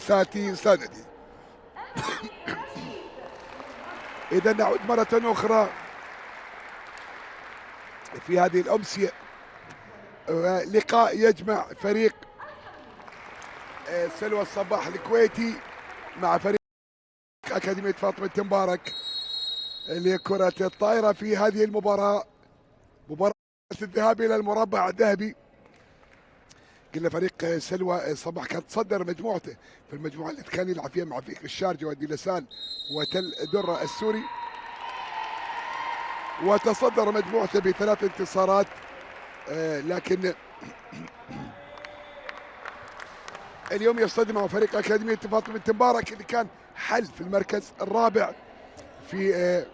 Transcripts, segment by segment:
ساتي سندي. إذا نعود مرة أخرى في هذه الأمسية، لقاء يجمع فريق سلوى الصباح الكويتي مع فريق أكاديمية فاطمة مبارك لكرة الطائرة في هذه المباراة، مباراة الذهاب إلى المربع الذهبي. قلنا فريق سلوى الصباح كان تصدر مجموعته في المجموعة اللي كان يلعب فيها مع فريق الشارجة ودي لسان وتل درة السوري، وتصدر مجموعته ب3 انتصارات. لكن اليوم يصطدم مع فريق أكاديمية فاطمة مبارك اللي كان حل في المركز الرابع في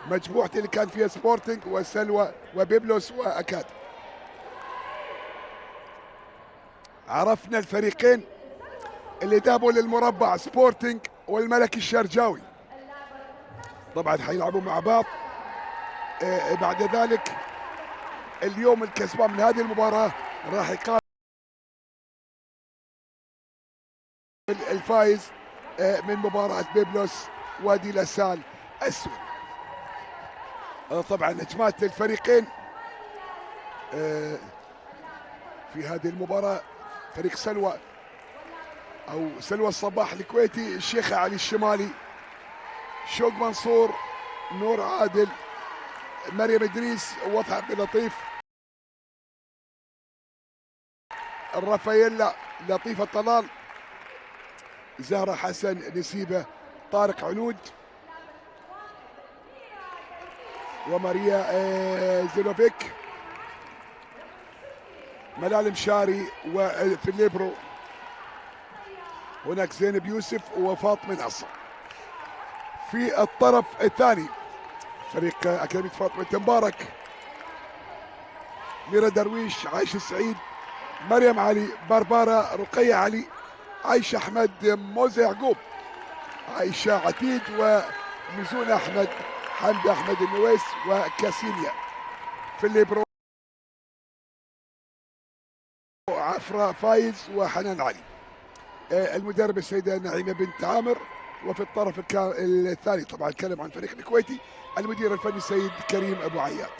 مجموعته اللي كان فيها سبورتنج وسلوى وبيبلوس وأكاد. عرفنا الفريقين اللي ذهبوا للمربع، سبورتنج والملكي الشرجاوي، طبعا حيلعبوا مع بعض. بعد ذلك اليوم الكسبان من هذه المباراة راح يقابل الفائز من مباراة بيبلوس ودي لسان السوري. طبعا هجمات الفريقين في هذه المباراة، فريق سلوى او سلوى الصباح الكويتي الشيخ علي الشمالي، شوق منصور، نور عادل، مريم ادريس، وضح عبد اللطيف، الرافاييلا، لطيفة طلال، زهرة حسن، نسيبة، طارق علود، وماريا زيلوفيك، ملال مشاري، وفي الليبرو هناك زينب يوسف وفاطمة نصر. في الطرف الثاني فريق أكاديمية فاطمة مبارك، ميرا درويش، عايشة سعيد، مريم علي، باربارا، رقية علي، عايشة أحمد، موزة يعقوب، عايشة عتيد، وميزون أحمد، حمد أحمد النويس، وكاسيليا. في الليبرو عفرة فايز وحنان علي. المدرب السيدة نعيمة بنت عامر. وفي الطرف الثاني طبعا نتكلم عن فريق الكويتي، المدير الفني السيد كريم أبو عياد.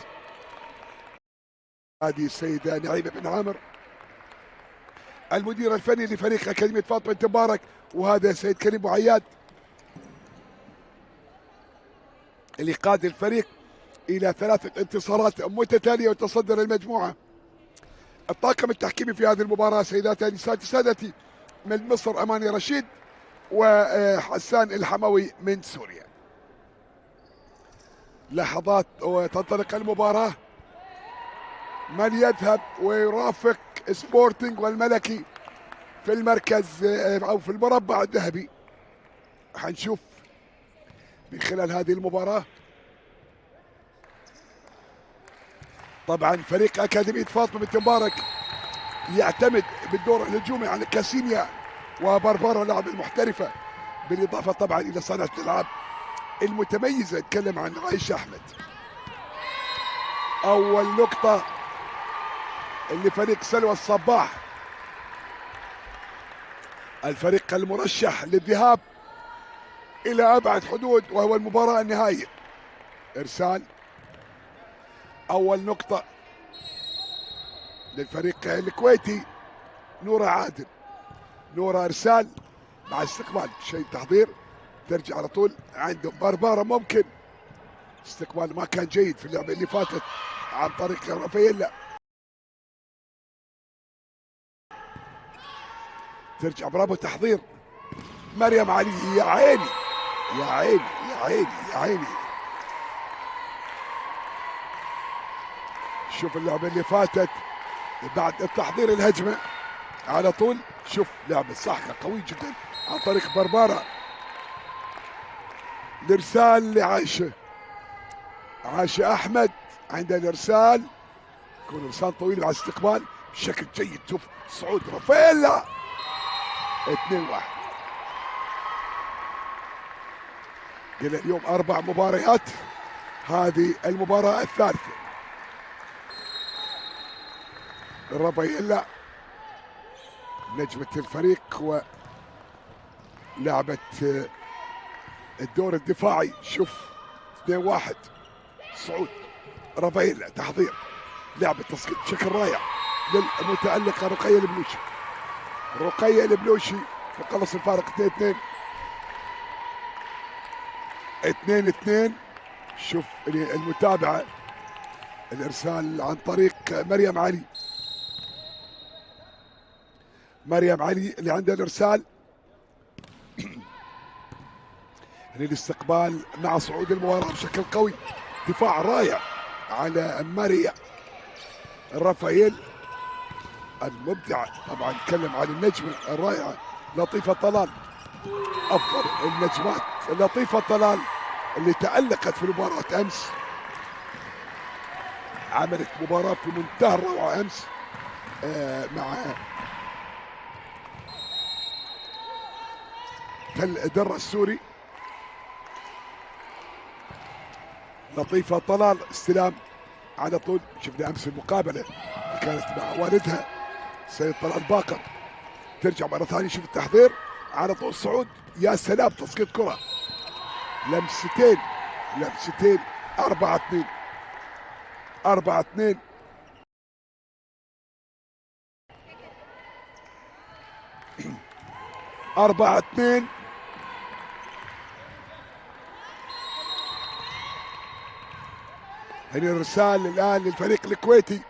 هذه السيدة نعيمة بن عامر المدير الفني لفريق أكاديمية فاطمة مبارك، وهذا السيد كريم أبو عياد اللي قاد الفريق إلى 3 انتصارات متتالية وتصدر المجموعة. الطاقم التحكيمي في هذه المباراة سيداتي نساتي سادتي، من مصر أماني رشيد وحسان الحموي من سوريا. لحظات وتنطلق المباراة، من يذهب ويرافق سبورتنج والملكي في المركز أو في المربع الذهبي، حنشوف من خلال هذه المباراة. طبعا فريق أكاديمية فاطمة مبارك يعتمد بالدور الهجومي على كاسينيا وباربارا لاعب المحترفة، بالإضافة طبعا إلى صانعة الألعاب المتميزة. نتكلم عن عائشة أحمد. أول نقطة لفريق سلوى الصباح، الفريق المرشح للذهاب إلى أبعد حدود وهو المباراة النهائية. إرسال، أول نقطة للفريق الكويتي، نورة عادل، نورة إرسال مع استقبال شيء تحضير، ترجع على طول عندهم باربارا، ممكن استقبال ما كان جيد في اللعبة اللي فاتت عن طريق رافاييلا، ترجع برافو تحضير مريم علي. يا عيني يا عيني يا عيني يا عيني، شوف اللعبة اللي فاتت بعد التحضير الهجمة على طول، شوف لعبة صح قوي جدا عن طريق باربارا. الارسال لعائشة، عائشة احمد عند الارسال، يكون ارسال طويل مع استقبال بشكل جيد. شوف صعود رافاييلا 2-1. قلنا اليوم 4 مباريات، هذه المباراة الثالثة. رافاييلا نجمة الفريق لعبة الدور الدفاعي. شوف 2-1 صعود رافائيل، تحضير لعبة تسقيط بشكل رائع للمتألقة رقية البلوشي. رقية البلوشي تقلص الفارق 2-2. 2-2. شوف المتابعة، الإرسال عن طريق مريم علي. مريم علي اللي عندها الإرسال. للاستقبال مع صعود المباراة بشكل قوي. دفاع رائع على ماريا رافائيل المبدعة. طبعا نتكلم عن النجمة الرائعة لطيفة طلال، أفضل النجمات لطيفة طلال اللي تألقت في مباراة أمس. عملت مباراة في منتهى الروعة أمس مع تل درة السوري. لطيفة طلال استلام على طول. شفنا أمس المقابلة كانت مع والدها سيد طلال باقر. ترجع مرة ثانية. شوف التحضير على طول صعود. يا سلام، تسقيط كرة، لمستين 4-2. 4-2. هنا الرسالة الآن للفريق الكويتي.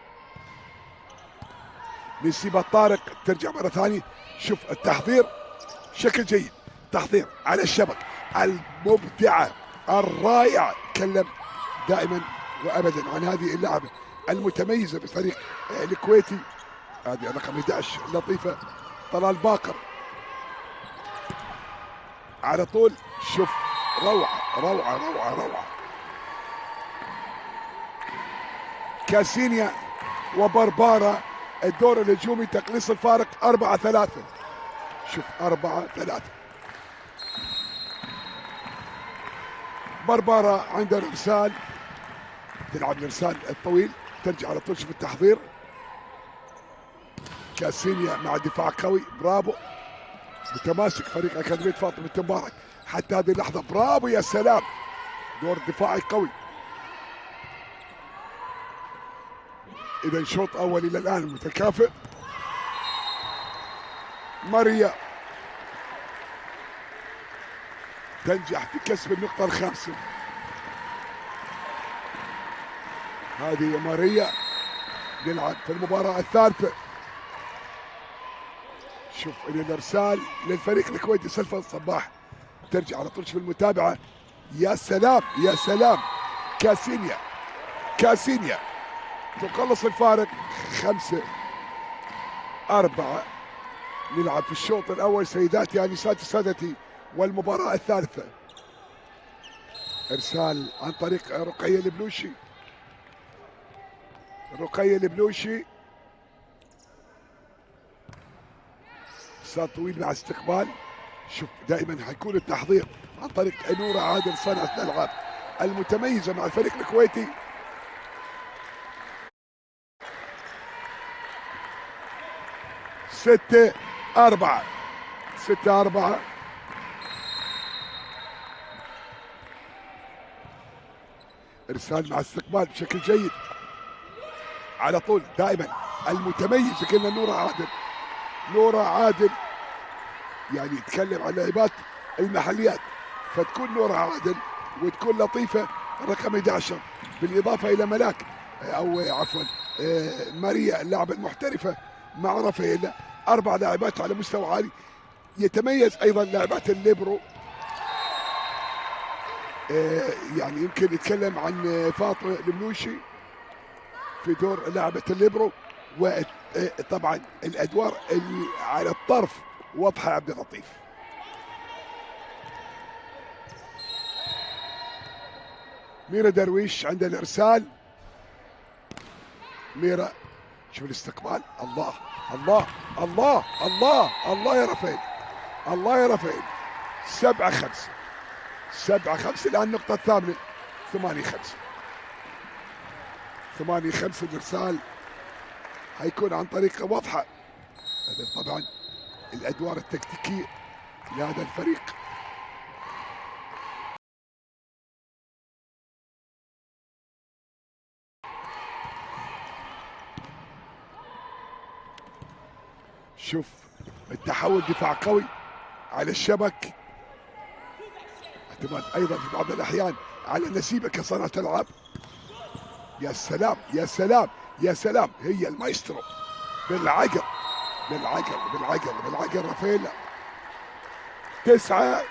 نسيبة طارق ترجع مرة ثانية. شوف التحضير بشكل جيد، تحضير على الشبك المبدعة الرائعة. تكلم دائما وأبدا عن هذه اللعبة المتميزة بالفريق الكويتي. هذه رقم 11 لطيفة طلال باقر على طول. شوف روعة روعة روعة روعة. كاسينيا وبربارة الدور الهجومي تقليص الفارق 4-3. شوف 4-3. بربارة عندها الارسال، تلعب الارسال الطويل، ترجع على طول. شوف التحضير. كاسينيا مع دفاع قوي، برافو. متماسك فريق اكاديمية فاطمة بنت مبارك حتى هذه اللحظة. برافو، يا سلام، دور دفاعي قوي. اذا شوط اول الى الان متكافئ. ماريا تنجح في كسب النقطة الخامسة. هذه ماريا نلعب في المباراة الثالثة. شوف الارسال للفريق الكويتي سلفى الصباح. ترجع على طول. شوف المتابعة. يا سلام يا سلام. كاسينيا تقلص الفارق 5-4. نلعب في الشوط الاول سيداتي انساتي سادتي والمباراة الثالثة. ارسال عن طريق رقية البلوشي. رقية البلوشي ارسال طويل مع استقبال. شوف دائما حيكون التحضير عن طريق نورة عادل صانعة الالعاب المتميزة مع الفريق الكويتي. ستة أربعة. ارسال مع استقبال بشكل جيد على طول. دائما المتميز قلنا نورة عادل يعني يتكلم عن لاعبات المحليات، فتكون نورة عادل وتكون لطيفة رقم 11 بالاضافه الى ملاك او عفوا ماريا اللاعبه المحترفه مع رافائيل. 4 لاعبات على مستوى عالي. يتميز ايضا لاعبات الليبرو. يعني يمكن يتكلم عن فاطمه الملوشي في دور لاعبة الليبرو، وطبعا الادوار اللي على الطرف واضحه. عبد اللطيف ميرا درويش عند الارسال. ميرا شوف الاستقبال. الله الله الله الله الله يا رافائيل، الله يا رافائيل. 7-5 الان النقطه الثامنه. 8-5 الارسال حيكون عن طريق واضحه. هذا طبعا الادوار التكتيكيه لهذا الفريق. شوف التحول، دفاع قوي على الشبك، اعتماد ايضا في بعض الاحيان على نسيبه كصانع العاب. يا سلام يا سلام يا سلام، هي المايسترو بالعقل بالعقل بالعقل بالعقل. رافائيلا 9-5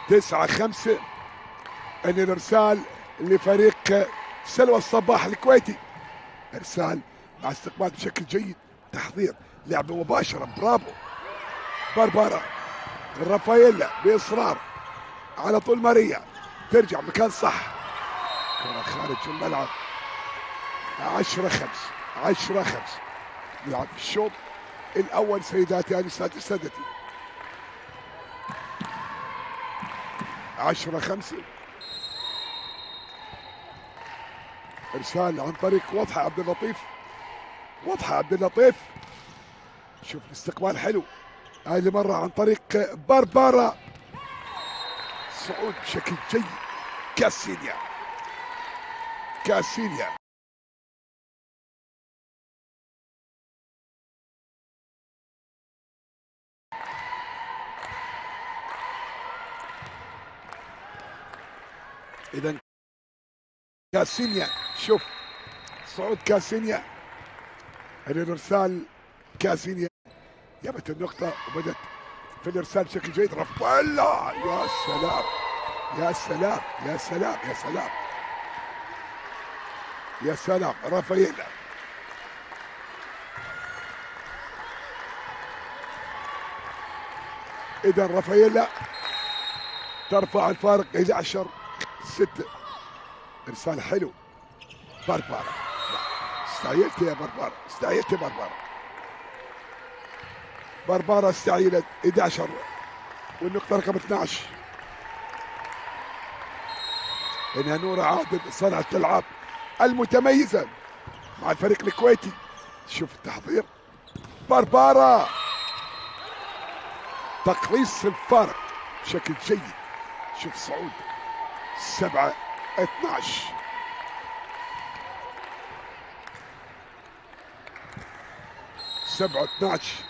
9-5. ان الارسال لفريق سلوى الصباح الكويتي. ارسال مع استقبال بشكل جيد، تحضير لعبه مباشره، برافو باربارا. رافائيلا باصرار على طول ماريا، ترجع مكان صح، كره خارج الملعب. 10-5 10-5. نلعب في الشوط الاول سيداتي انساتي سادتي. 10-5. ارسال عن طريق وضحى عبد اللطيف، وضحى عبد اللطيف. شوف الاستقبال حلو، هذه مرة عن طريق باربارا. صعود بشكل جيد، كاسينيا كاسينيا. اذا كاسينيا، شوف صعود كاسينيا، الارسال كاسينيا جابت النقطة وبدت في الارسال بشكل جيد. رافائيلا، يا سلام يا سلام يا سلام يا سلام يا سلام. رافائيلا اذا رافائيلا ترفع الفارق الى 10-6. ارسال حلو، باربارا. استعجلت يا باربارا، استعجلت يا باربارا. باربارا استعجلت. 11 والنقطة رقم 12. هنا نور عادل صنعة الألعاب المتميزة مع الفريق الكويتي. شوف التحضير، باربارا تقليص الفارق بشكل جيد. شوف صعود 7-12. 7-12.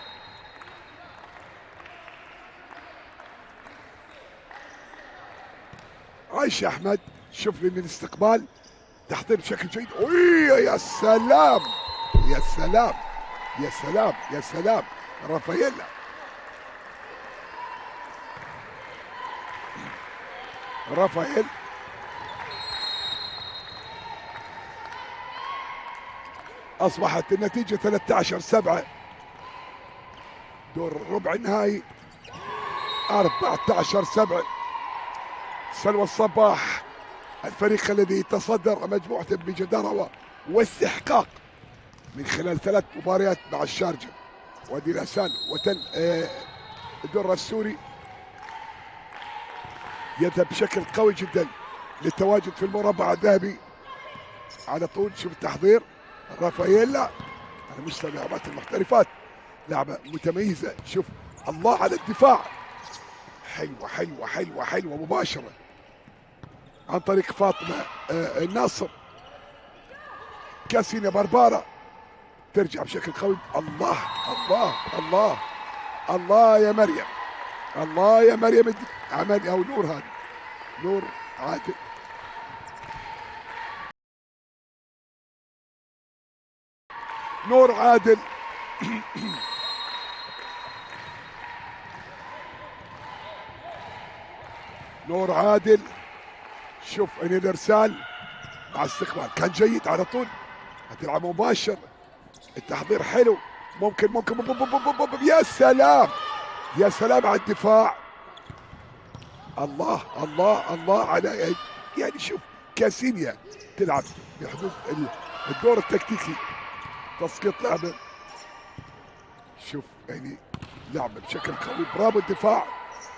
عايشة أحمد، شوف لأن الاستقبال تحضير بشكل جيد. يا سلام يا سلام يا سلام يا سلام. رافائيلا، رافائيل أصبحت النتيجة 13-7. دور ربع النهائي 14-7. سلوى الصباح الفريق الذي يتصدر مجموعته بجدارة واستحقاق من خلال 3 مباريات مع الشارجة وادي الأسان وتل الدر السوري، يذهب بشكل قوي جدا للتواجد في المربع الذهبي على طول. شوف التحضير، رافائيلا على مستوى لعبات المحترفات، لعبة متميزة. شوف الله على الدفاع، حلوة حلوة حلوة حلوة مباشرة عن طريق فاطمة الناصر. كاسينيا باربارا ترجع بشكل قوي. الله الله الله الله يا مريم، الله يا مريم. عمل او نور، هذا نور عادل. نور عادل نور عادل. شوف ان الارسال مع استقبال كان جيد على طول، هتلعب مباشر. التحضير حلو، ممكن بو بو بو بو بو. يا سلام يا سلام على الدفاع. الله الله الله على، يعني شوف كاسينيا تلعب بحدود الدور التكتيكي، تسقيط لعبه. شوف يعني لعبه بشكل قوي. برافو الدفاع،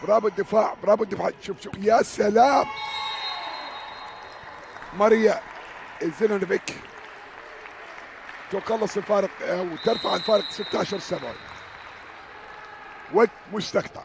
برافو الدفاع، برافو الدفاع. شوف يا سلام. ماريا زينونوفيك تقلص الفارق وترفع الفارق 16-7. وقت مستقطع.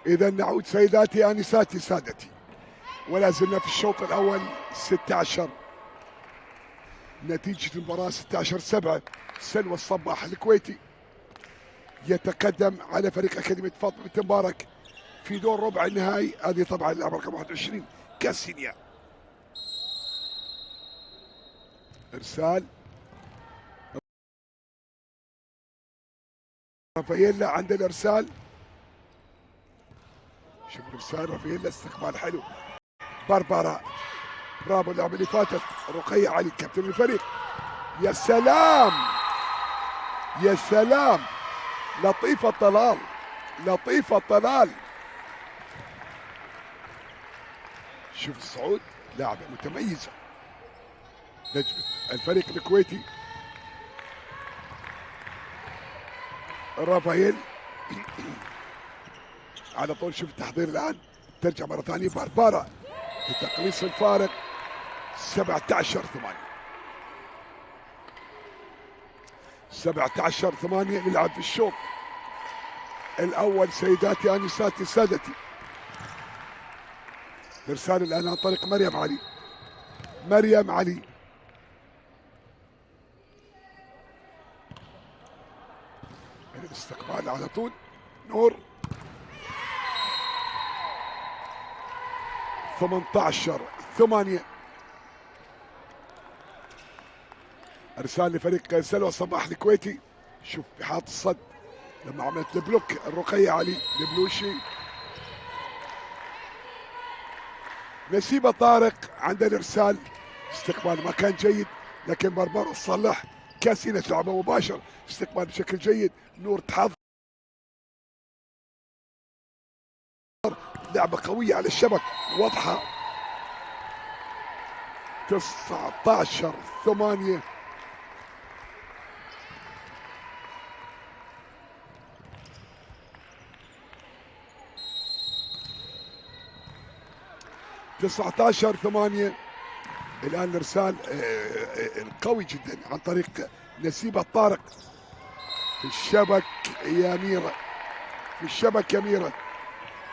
إذا نعود سيداتي آنساتي سادتي، ولا زلنا في الشوط الأول 16. نتيجة المباراة 16-7. سلوى الصباح الكويتي يتقدم على فريق أكاديمية فاطمة بنت مبارك في دور ربع النهائي. هذه طبعا اللاعب رقم 21 كاسينيا. إرسال رافاييلا عند الإرسال. شوف الإرسال رافاييلا، استقبال حلو. باربارا برافو اللعبة اللي فاتت. رقية علي كابتن الفريق. يا سلام يا سلام، لطيفة طلال، لطيفة طلال. شوف الصعود، لاعبة متميزة نجمة الفريق الكويتي. رافائيل على طول. شوف التحضير الآن، ترجع مرة ثانية باربارا لتقليص الفارق 17-8. 17-8 نلعب في الشوط الأول سيداتي آنساتي سادتي. إرسال الآن عن طريق مريم علي. مريم علي الاستقبال على طول. نور 18-8. ارسال لفريق سلوى صباح الكويتي. شوف بحاط الصد لما عملت البلوك الرقية علي البلوشي. نسيبة طارق عند الارسال، استقبال ما كان جيد لكن بربر صلح. كاسينة لعبة مباشر، استقبال بشكل جيد. نور تحضر، لعبة قوية على الشبك واضحة. 19-8. الان الارسال القوي جدا عن طريق نسيبة طارق في الشبك يا ميرا، في الشبك يا ميرا.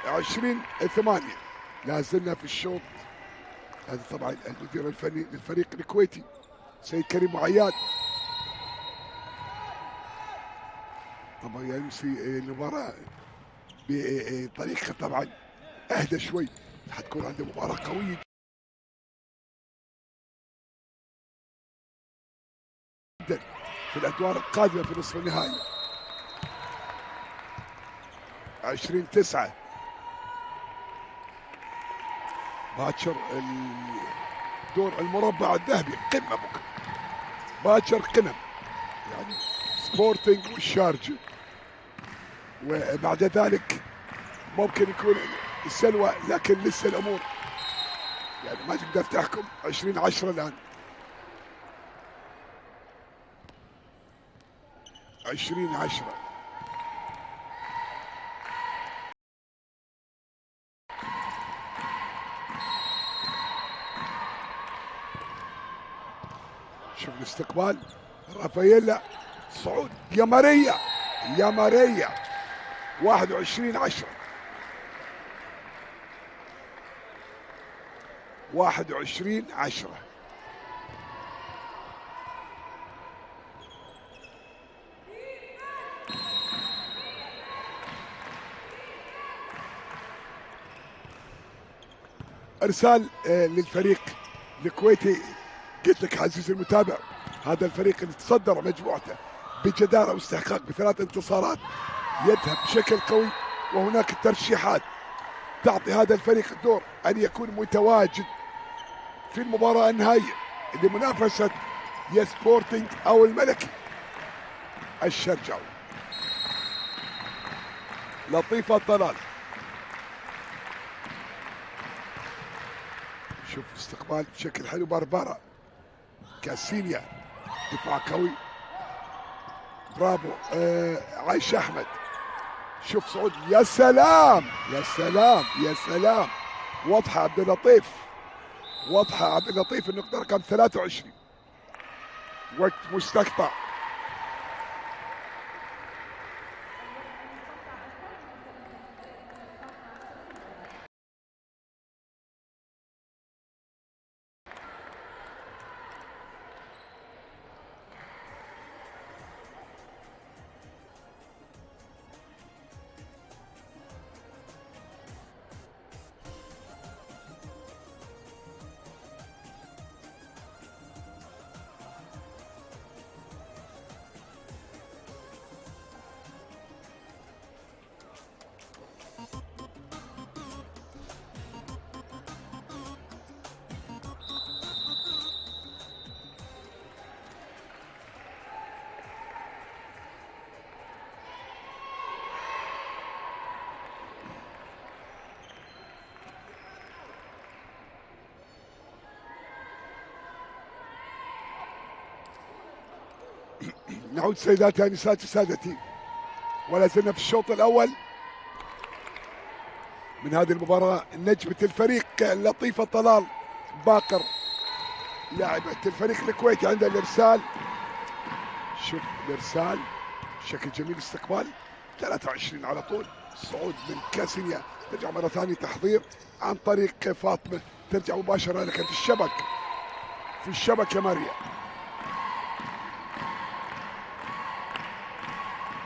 20-8. لا زلنا في الشوط. هذا طبعا المدير الفني للفريق الكويتي سيد كريم معياد. طبعا يمشي المباراة بطريقة طبعا اهدى شوي، حتكون عنده مباراة قوية جدا في الادوار القادمة في نصف النهائي. 20-9. باكر دور المربع الذهبي قمة بكرة. باكر قمم يعني سبورتنج والشارجة، وبعد ذلك ممكن يكون السلوى، لكن لسه الامور يعني ما تقدر تحكم. 20-10 الان. 20-10. شوف الاستقبال رافاييلا صعود يا ماريا، يا ماريا. 21-10. 21-10. ارسال للفريق الكويتي قلت لك عزيزي المتابع، هذا الفريق اللي تصدر مجموعته بجدارة واستحقاق ب3 انتصارات يذهب بشكل قوي، وهناك ترشيحات تعطي هذا الفريق الدور أن يكون متواجد في المباراة النهائية لمنافسة يا سبورتنج أو الملكي الشرجاوي. لطيفة طلال، شوف استقبال بشكل حلو. باربارا كاسينيا، دفاع قوي. برافو عايشة أحمد. شوف صعود، يا سلام يا سلام يا سلام. واضحة عبد اللطيف، واضحة عبد اللطيف. النقطة رقم 23. وقت مستقطع. نعود سيداتي انساتي سادتي، ولا زلنا في الشوط الاول من هذه المباراة. نجمة الفريق لطيفة طلال باقر لاعبة الفريق الكويتي عندها الارسال. شوف الارسال بشكل جميل. استقبال 23 على طول. صعود من كاسينيا، ترجع مرة ثانية تحضير عن طريق فاطمة، ترجع مباشرة لكن في الشبك، في الشبك يا ماريا،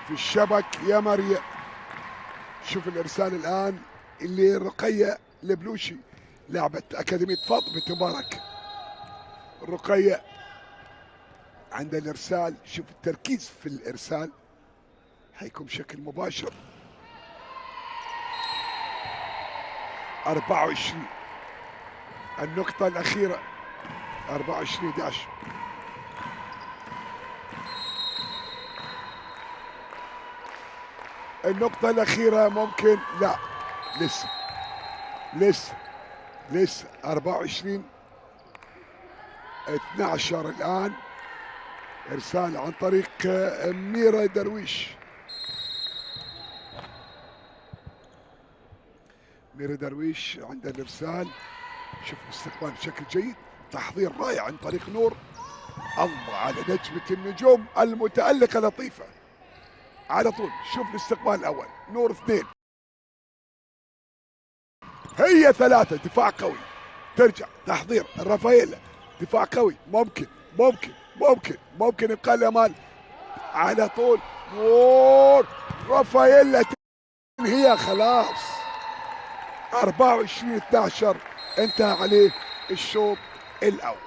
في الشبك يا ماريا. شوف الارسال الان اللي رقية البلوشي لاعبة اكاديمية فاطمة مبارك. رقية عند الارسال. شوف التركيز في الارسال حيكون بشكل مباشر. 24 النقطة الأخيرة. 24-11. النقطة الأخيرة ممكن، لا لسه لسه لسه 24-12 الآن. إرسال عن طريق ميرا درويش. ميرا درويش عند الإرسال. شوف الاستقبال بشكل جيد، تحضير رائع عن طريق نور. الله على نجمة النجوم المتألقة لطيفة على طول. شوف الاستقبال الأول، نور 2، هي 3. دفاع قوي، ترجع تحضير رافائيلا، دفاع قوي. ممكن ممكن ممكن ممكن يبقى الأمان على طول. نور رافائيلا هي خلاص. 24-12 انتهى عليه الشوط الأول.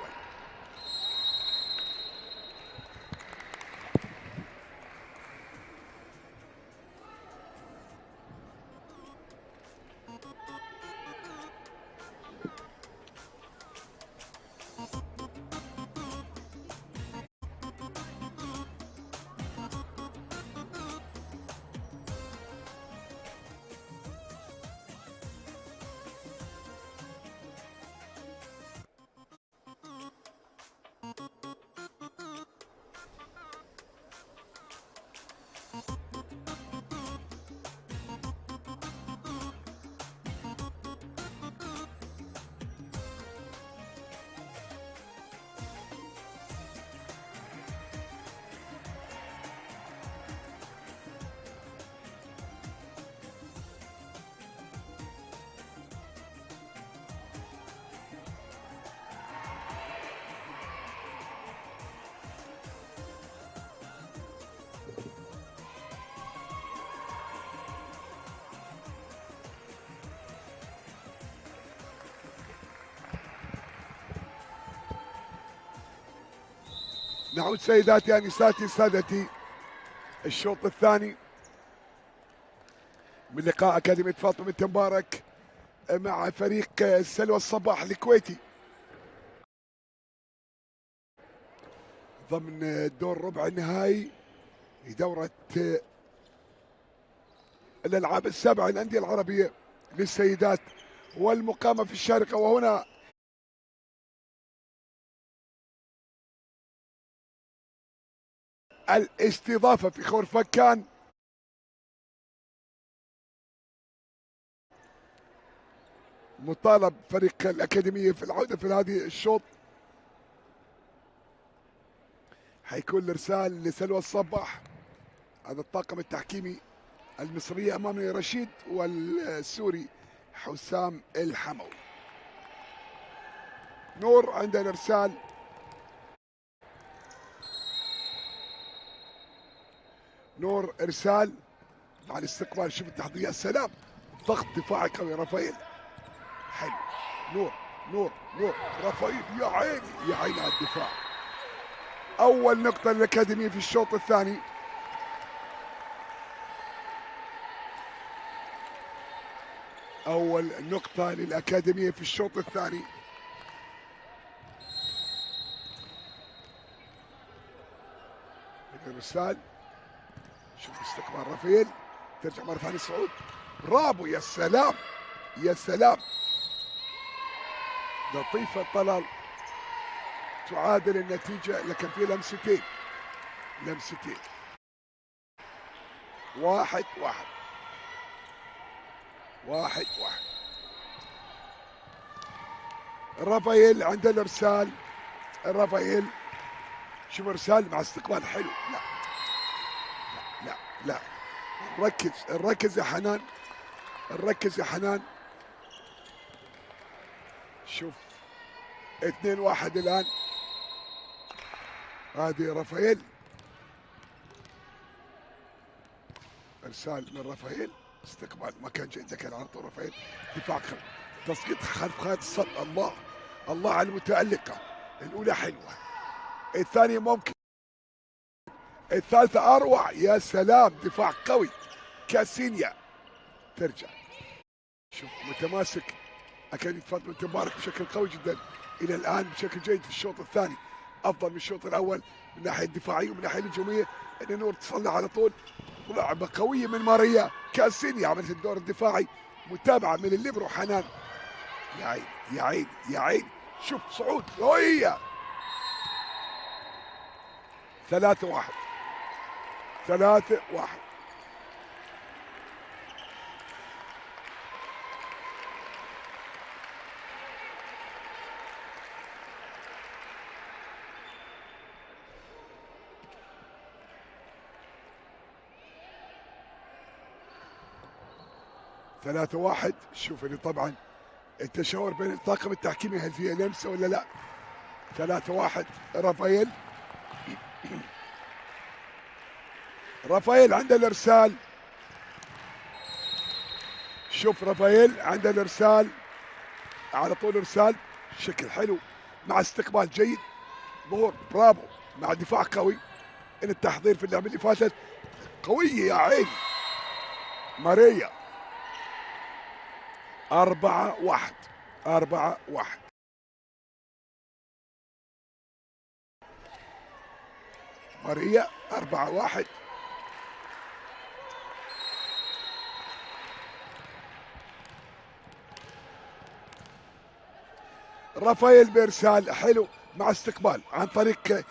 نعود سيداتي انساتي سادتي الشوط الثاني من لقاء اكاديميه فاطمه بنت مبارك مع فريق سلوى الصباح الكويتي ضمن دور ربع النهائي لدورة الألعاب السابعة الأندية العربية للسيدات والمقامة في الشارقة. وهنا الاستضافة في خورفكان مطالب فريق الأكاديمية في العودة في هذه الشوط. حيكون الإرسال لسلوى الصباح، هذا الطاقم التحكيمي المصرية أمامنا رشيد والسوري حسام الحموي. نور عند الإرسال، نور إرسال مع الاستقبال. شوف التحضير، يا سلام، ضغط دفاعي قوي. رافائيل حلو، نور نور نور رافائيل، يا عيني يا عيني على الدفاع. أول نقطة للأكاديمية في الشوط الثاني. أول نقطة للأكاديمية في الشوط الثاني. الإرسال، شوف استقبال رافائيل، ترجع مرة ثانية صعود، برافو، يا سلام يا سلام. لطيفة طلال تعادل النتيجة، لكن في لمستين، لمستين. 1-1 1-1. رافائيل عند الارسال، رافائيل شوف ارسال مع استقبال حلو. لا لا لا, لا. نركز، نركز يا حنان، نركز يا حنان. شوف 2-1 الان. هذه رافائيل، ارسال من رافائيل، استقبال مكان جيد، كان على طول رافائيل، دفاع تسقيط خلف خالد الصد. الله الله على المتألقة. الأولى حلوة، الثانية ممكن، الثالثة أروع. يا سلام، دفاع قوي. كاسينيا ترجع، شوف متماسك أكاديمية فاطمة بنت مبارك بشكل قوي جدا إلى الآن، بشكل جيد في الشوط الثاني، أفضل من الشوط الأول من الناحية الدفاعية ومن الناحية الهجومية. إن نور تصلح على طول، لعبة قوية من ماريا. كاسينيا عملت الدور الدفاعي، متابعة من الليبرو حنان. يا عيني يا عيني يا عيني، شوف صعود، هي 3-1 3-1. ثلاثة واحد. شوف اللي طبعا التشاور بين الطاقم التحكيمي، هل فيها لمسه ولا لا. 3-1. رافائيل، رافائيل عند الارسال. شوف رافائيل عند الارسال، على طول ارسال شكل حلو مع استقبال جيد. ظهور برافو مع دفاع قوي. ان التحضير في اللعبه اللي فاتت قويه يا عيني. ماريا 4-1 4-1. ماريا 4-1. رافائيل بإرسال حلو مع استقبال عن طريق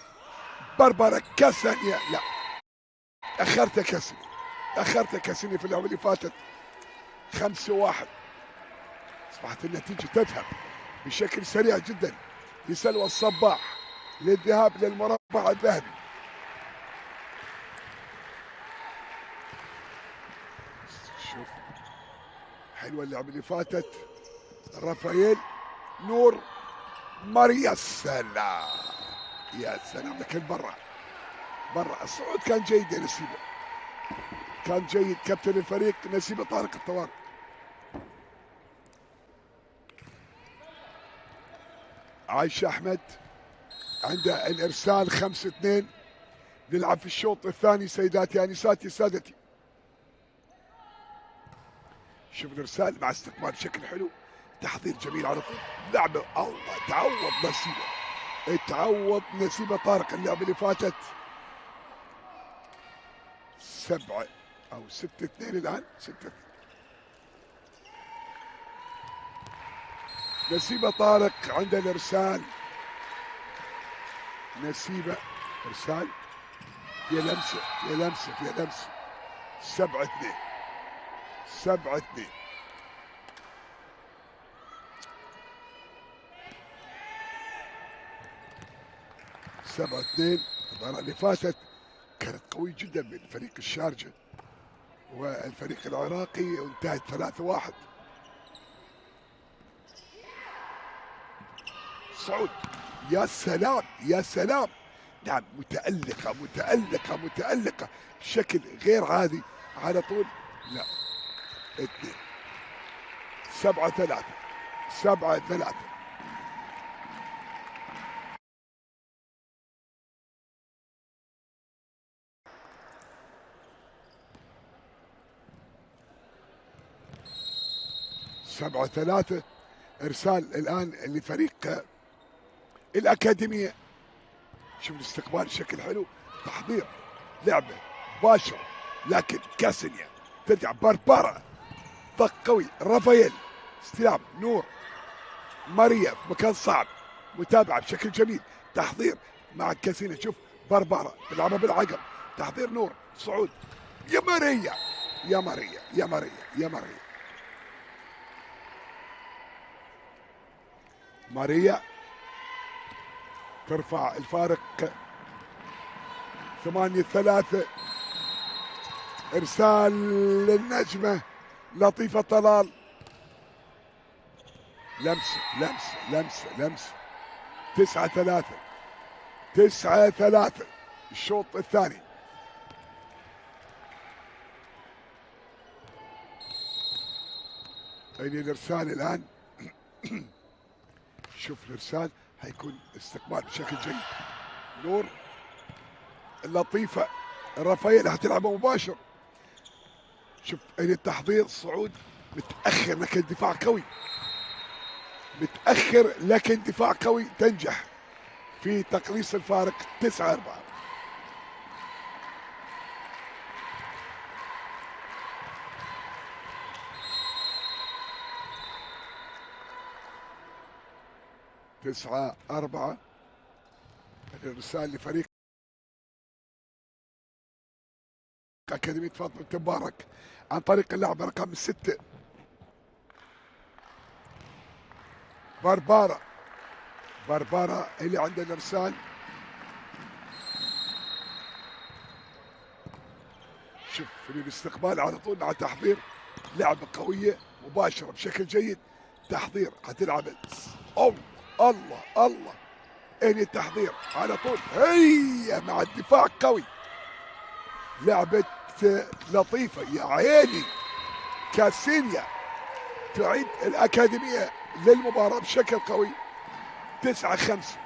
بربرة كاسانيا. لا، أخرت كاسانيا، أخرت كاسانيا في اللعبة اللي فاتت. 5-1. أصبحت النتيجة تذهب بشكل سريع جدا لسلوى الصباح للذهاب للمربع الذهبي. شوف حلوة اللعبة اللي فاتت. رافائيل، نور، ماريا، سلام يا سلام. لكن برا برا الصعود كان جيد يا نسيبه، كان جيد. كابتن الفريق نسيبه طارق الطوال. عايشة أحمد عند الارسال 5-2. نلعب في الشوط الثاني سيداتي انساتي سادتي. شوف الارسال مع استقبال بشكل حلو، تحضير جميل على طول، لعبه الله تعوض نسيبه، تعوض نسيبه طارق اللعبه اللي فاتت. 7 أو 6-2 الان 6. نسيبه طارق عند الارسال، نسيبه ارسال في لمسه في لمسه في لمسه. 7-2 7-2. 7-2. المباراة اللي فاتت كانت قوية جدا من فريق الشارجة والفريق العراقي وانتهت 3-1. صعود، يا سلام يا سلام، نعم متألقة متألقة متألقة بشكل غير عادي على طول. لا 2. 7-3 7-3. سبعة ثلاثة. ارسال الان لفريق الاكاديميه. شوف الاستقبال بشكل حلو، تحضير لعبه مباشره، لكن كاسينيا ترجع باربارا، ضغط قوي، رافائيل استلام، نور، ماريا في مكان صعب، متابعه بشكل جميل، تحضير مع كاسينيا. شوف باربارا بيلعبها بالعقل، تحضير نور، صعود، يا ماريا يا ماريا يا ماريا يا ماريا. ماريا ترفع الفارق 8-3. ارسال للنجمة لطيفة طلال، لمسة لمسة لمسة لمسة. 9-3 9-3 الشوط الثاني. يعني الارسال الان شوف الارسال هيكون استقبال بشكل جيد. نور اللطيفة، رافائيل هتلعبه مباشر. شوف التحضير، صعود متأخر لكن دفاع قوي، متأخر لكن دفاع قوي، تنجح في تقليص الفارق. 9-4. تسعة أربعة. الإرسال لفريق أكاديمية فاطمة مبارك عن طريق اللاعب رقم 6 باربارا. باربارا اللي عند الإرسال. شوف في الاستقبال على طول مع تحضير، لعبة قوية مباشرة بشكل جيد، تحضير هتلعب. الله الله الله، اني التحضير على طول، هي مع الدفاع قوي، لعبة لطيفة يا عيني. كاسينيا تعيد الأكاديمية للمباراة بشكل قوي. 9-5.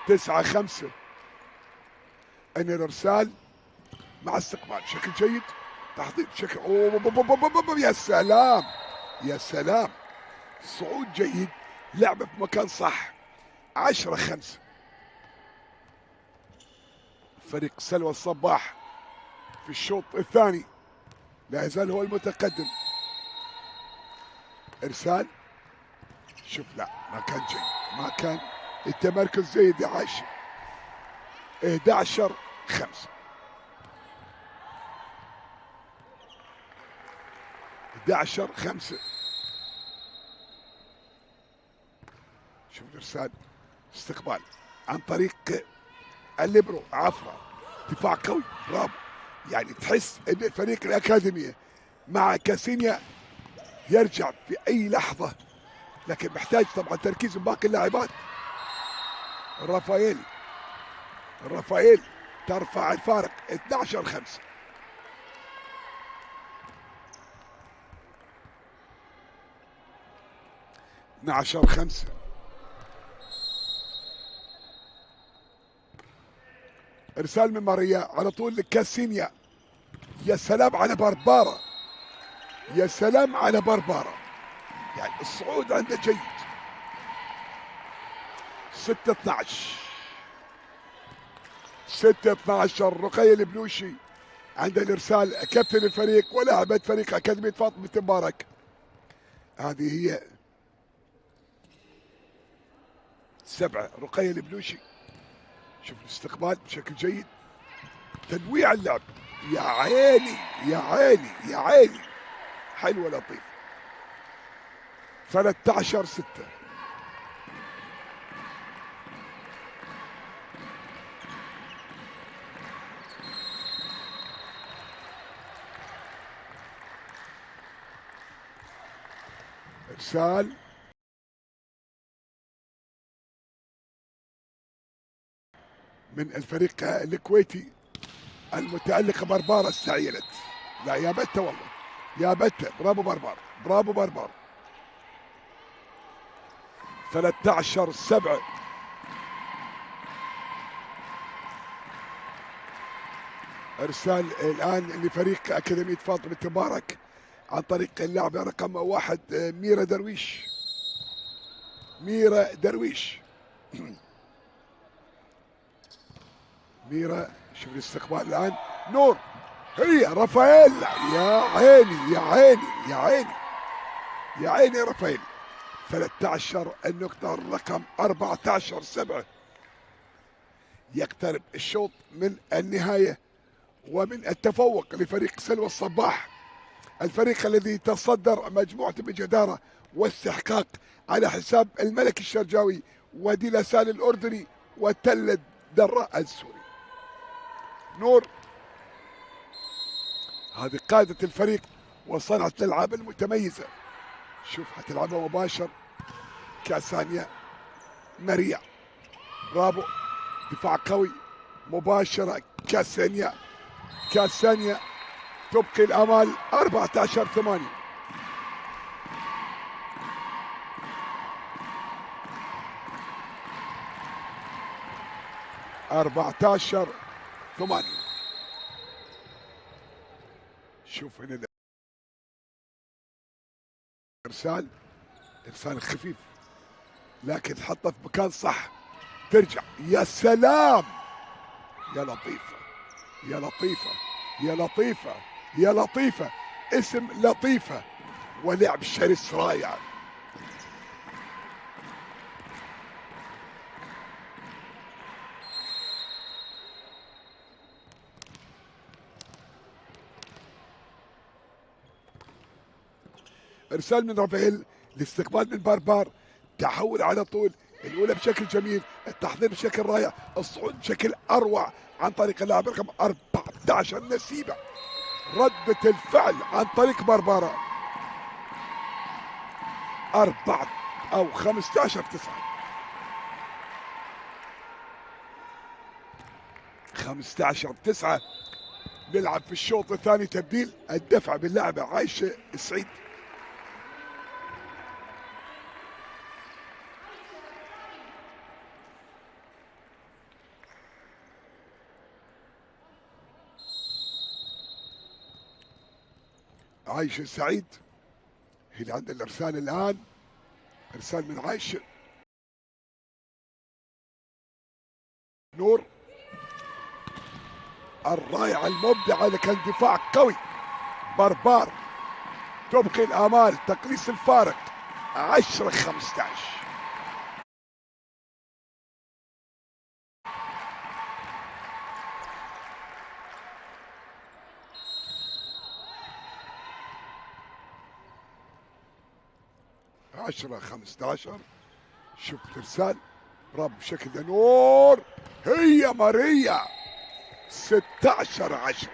9-5. ان الارسال مع استقبال بشكل جيد، تحضير بشكل يا سلام يا سلام، صعود جيد، لعبه في مكان صح. 10-5. فريق سلوى الصباح في الشوط الثاني لا يزال هو المتقدم. ارسال، شوف لا ما كان جيد، ما كان التمركز جيد يا عايشه. 11-5. 11-5. شوف الارسال، استقبال عن طريق الليبرو عفرة، دفاع قوي، برافو. يعني تحس ان فريق الاكاديميه مع كاسينيا يرجع في اي لحظه، لكن محتاج طبعا تركيز من باقي اللاعبات. رافائيل، رافائيل ترفع الفارق 12-5. 12-5. ارسال من ماريا على طول لكاسينيا. يا سلام على بربارة، يا سلام على بربارة، يعني الصعود عنده جيد. 6-12. 6-12. رقية البلوشي عند الارسال، كابتن الفريق ولاعبة فريق اكاديمية فاطمة مبارك. هذه هي 7. رقية البلوشي، شوف الاستقبال بشكل جيد، تنويع اللعب، يا عيني يا عيني يا عيني، حلوة لطيف. 13-6. ارسال من الفريق الكويتي المتألق بربارة استعيلت. لا يا بتة والله، يا بتة، برافو بربار، برافو بربار. 13-7. ارسال الان لفريق اكاديمية فاطمة مبارك عن طريق اللاعب رقم 1 ميرا درويش. ميرا درويش. ميرا، شوف الاستقبال الان، نور، هي رافائيل، يا عيني يا عيني يا عيني يا عيني يا رافائيل. 13 النقطة رقم 14-7. يقترب الشوط من النهاية ومن التفوق لفريق سلوى الصباح، الفريق الذي تصدر مجموعة بجدارة واستحقاق على حساب الملك الشرجاوي ودي لاسال الأردني وتل الدراء السوري. نور، هذه قادة الفريق وصنعة الألعاب المتميزة. شوف هتلعبها مباشر، كاسانيا، ماريا، برافو، دفاع قوي، مباشرة كاسانيا. كاسانيا تبقي الامال. 14-8. 14-8. شوف هنا الارسال، ارسال خفيف لكن تحطه في مكان صح، ترجع، يا سلام، يا لطيفة يا لطيفة يا لطيفة يا لطيفة، اسم لطيفة ولعب شرس رائع. ارسال من رافائيل، الاستقبال من باربار، تحول على طول، الاولى بشكل جميل، التحضير بشكل رائع، الصعود بشكل اروع عن طريق اللاعب رقم 14 نسيبه. ردة الفعل عن طريق باربارا. 4 أو 15-9. 15-9. نلعب في الشوط الثاني تبديل، الدفع باللاعبة عايشة السعيد. عايشة سعيد هي اللي عند الارسال الان، ارسال من عايشة. نور الرائعة المبدعة اللي كان دفاع قوي. بربار تبقي الامال، تقليص الفارق. 10-15. 10-15. شوف الارسال، برافو بشكل ده نور، هي ماريا. 16-10.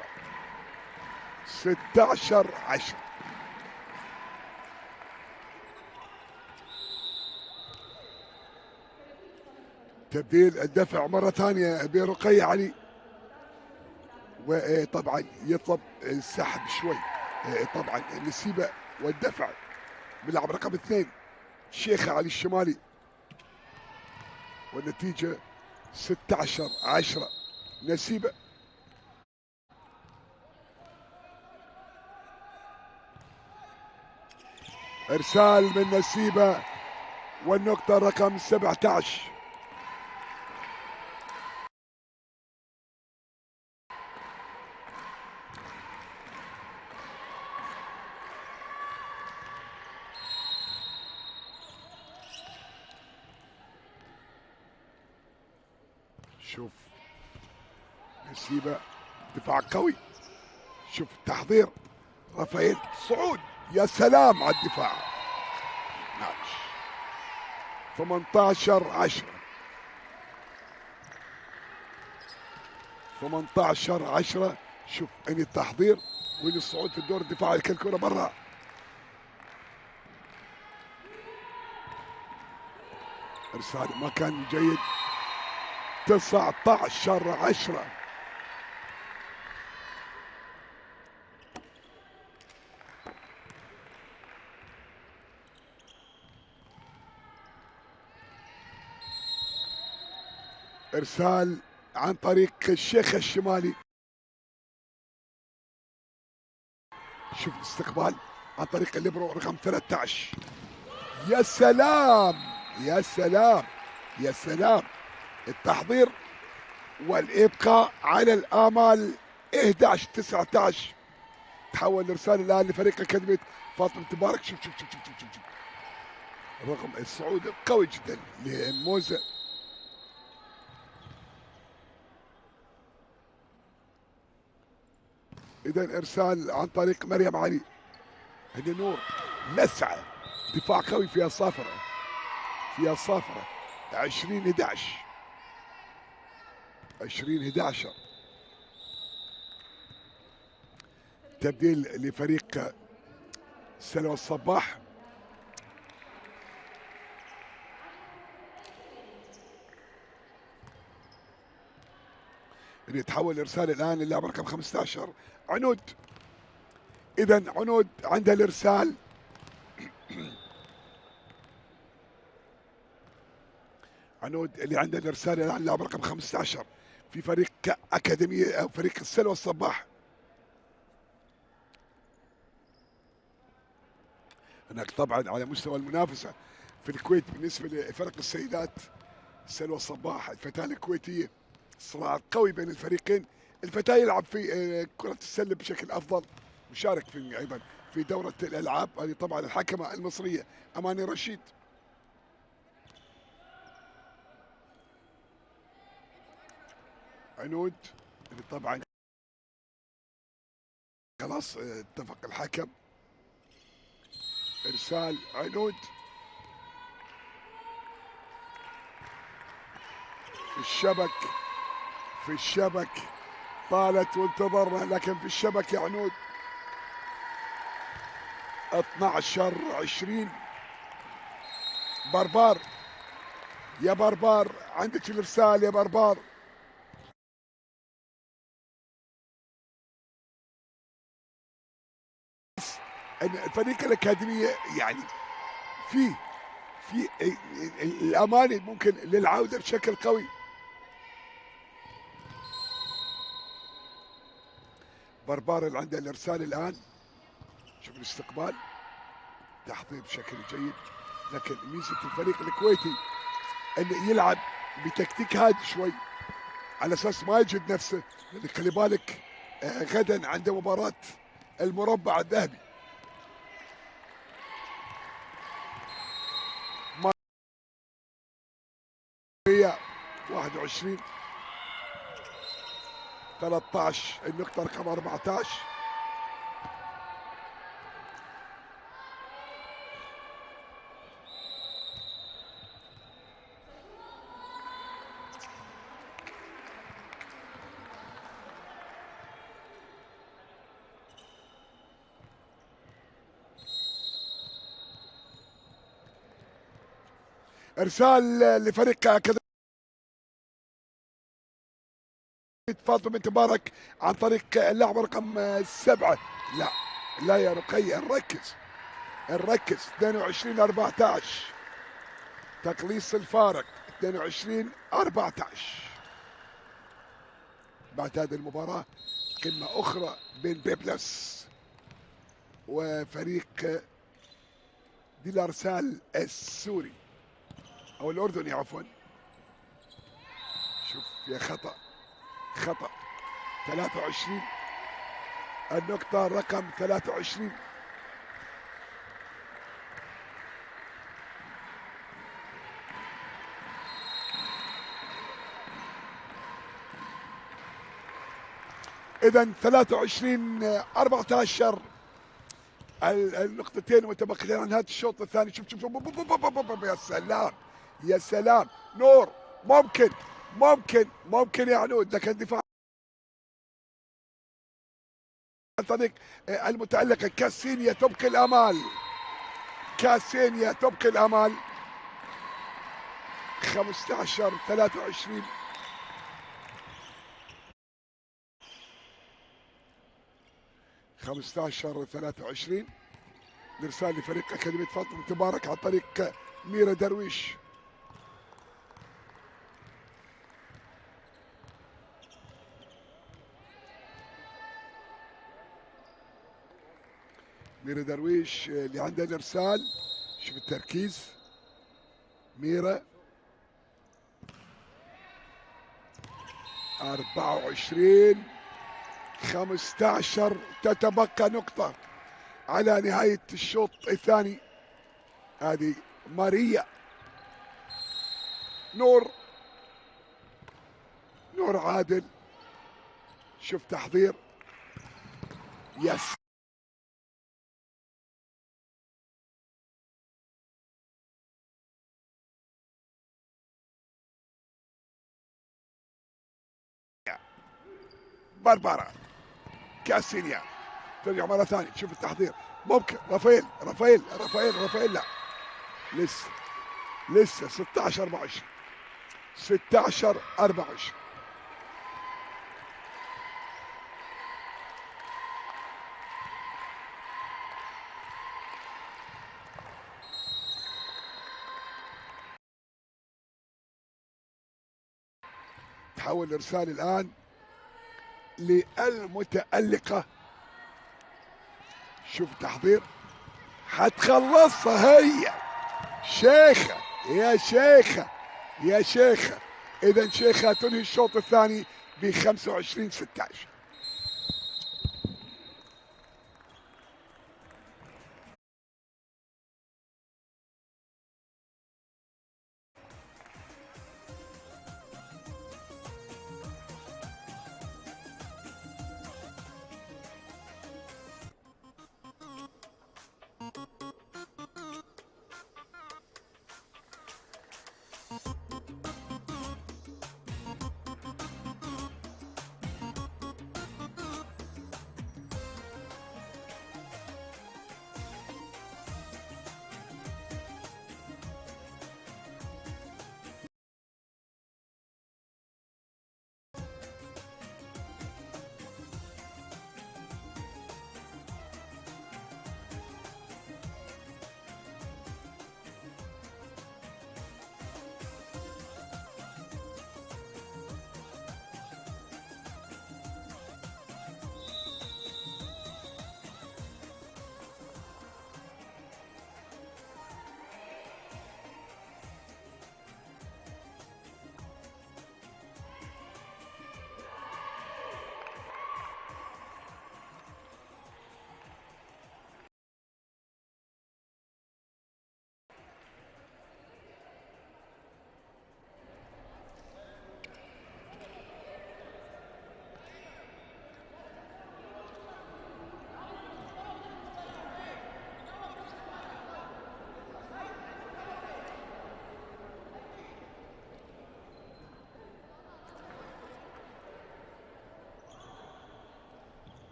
16-10. تبديل الدفع مرة ثانية برقية علي، وطبعا يطلب السحب شوي، طبعا النسيبة والدفع باللاعب رقم 2 شيخ علي الشمالي، والنتيجة 16-10 نسيبة. ارسال من نسيبة والنقطة رقم 17. شوف نسيبة دفاع قوي، شوف التحضير، رافائيل صعود، يا سلام على الدفاع. 18-10 18-10. شوف ان التحضير وين الصعود في الدور الدفاعي، الكرة برا. ارسال ما كان جيد. 19-10. ارسال عن طريق الشيخ الشمالي. شوف الاستقبال عن طريق الليبرو رقم 13. يا سلام يا سلام يا سلام، التحضير والابقاء على الامال. 11-19. تحول الارسال الان لفريق اكاديميه فاطمه مبارك. شوف شوف شوف شوف شوف, شوف. رغم الصعود قوي جدا لموزه. اذا ارسال عن طريق مريم علي. هنا نور لسعه، دفاع قوي فيها صافره، فيها صافره. 20-11. 20-11. تبديل لفريق سلوى الصباح. يتحول ارسال الان للاعب رقم 15 عنود. اذا عنود عندها الارسال. عنود اللي عنده الارسال الان اللاعب رقم 15 في فريق اكاديميه او فريق السلوى الصباح. هناك طبعا على مستوى المنافسه في الكويت بالنسبه لفرق السيدات سلوى الصباح الفتاه الكويتيه، صراع قوي بين الفريقين. الفتاه يلعب في كره السله بشكل افضل، مشارك في ايضا في دوره الالعاب. هذه طبعا الحكمه المصريه اماني رشيد. عنود طبعا خلاص اتفق الحكم. ارسال عنود في الشبك، في الشبك، طالت وانتظرنا لكن في الشبك يا عنود. 12-20. بربار يا بربار، عندك الارسال يا بربار. الفريق الاكاديميه يعني في الاماني ممكن للعوده بشكل قوي. بربار اللي عنده الارسال الان. شوف الاستقبال، تحضير بشكل جيد، لكن ميزه الفريق الكويتي انه يلعب بتكتيك هادي شوي على اساس ما يجد نفسه، لان خلي بالك غدا عنده مباراه المربع الذهبي. 21 13 النقطة رقم 14. ارسال لفريق اكاديمية فاطمة مبارك عن طريق اللاعب رقم 7. لا لا يا رقية، نركز نركز. 22-14. تقليص الفارق 22-14. بعد هذه المباراة قمة أخرى بين بيبلس وفريق ديلارسال السوري أو الأردني عفوا. شوف يا خطأ 23 النقطة رقم 23. إذا 23-14 النقطتين متبقيتين عن هذا الشوط الثاني. شوف يا سلام يا سلام نور. ممكن يعنود، لكن الدفاع عن طريق المتألقة كاسينيا تبقي الآمال. 15-23. 15-23 الارسال لفريق اكاديميه فاطمه مبارك عن طريق ميرا درويش. ميرا درويش اللي عنده الارسال. شوف التركيز ميرا. 24-15 تتبقى نقطة على نهاية الشوط الثاني. هذه ماريا نور عادل. شوف تحضير يس باربارا كاسينيا ترجع مرة ثانية. شوف التحضير ممكن رافائيل لا لسه 16-24. تحول الارسال الان للمتألقة. شوف التحضير حتخلصها هي شيخة يا شيخة. اذا شيخة تنهي الشوط الثاني ب 25-16.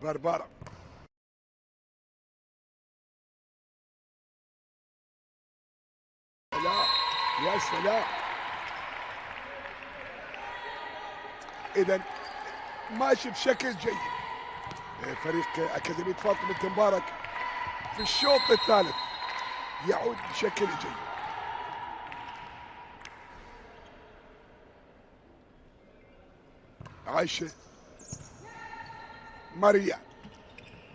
بربارة سلام، يا سلام. اذا ماشي بشكل جيد فريق اكاديمية فاطمة بنت مبارك في الشوط الثالث، يعود بشكل جيد. عايشة ماريا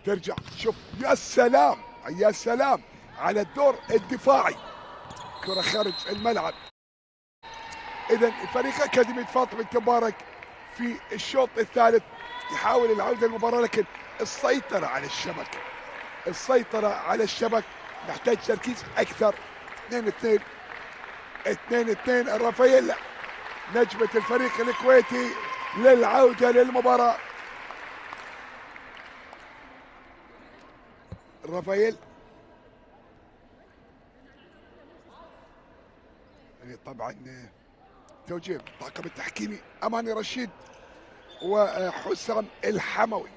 ترجع، شوف يا سلام يا سلام على الدور الدفاعي، كرة خارج الملعب. اذا فريق اكاديمية فاطمة بنت مبارك في الشوط الثالث يحاول العودة للمباراة، لكن السيطرة على الشبكة، السيطرة على الشبك محتاج تركيز اكثر. 2-2 2-2. رافائيل نجمة الفريق الكويتي للعودة للمباراة. رافائيل طبعا توجيه الطاقم التحكيمي اماني رشيد وحسام الحموي.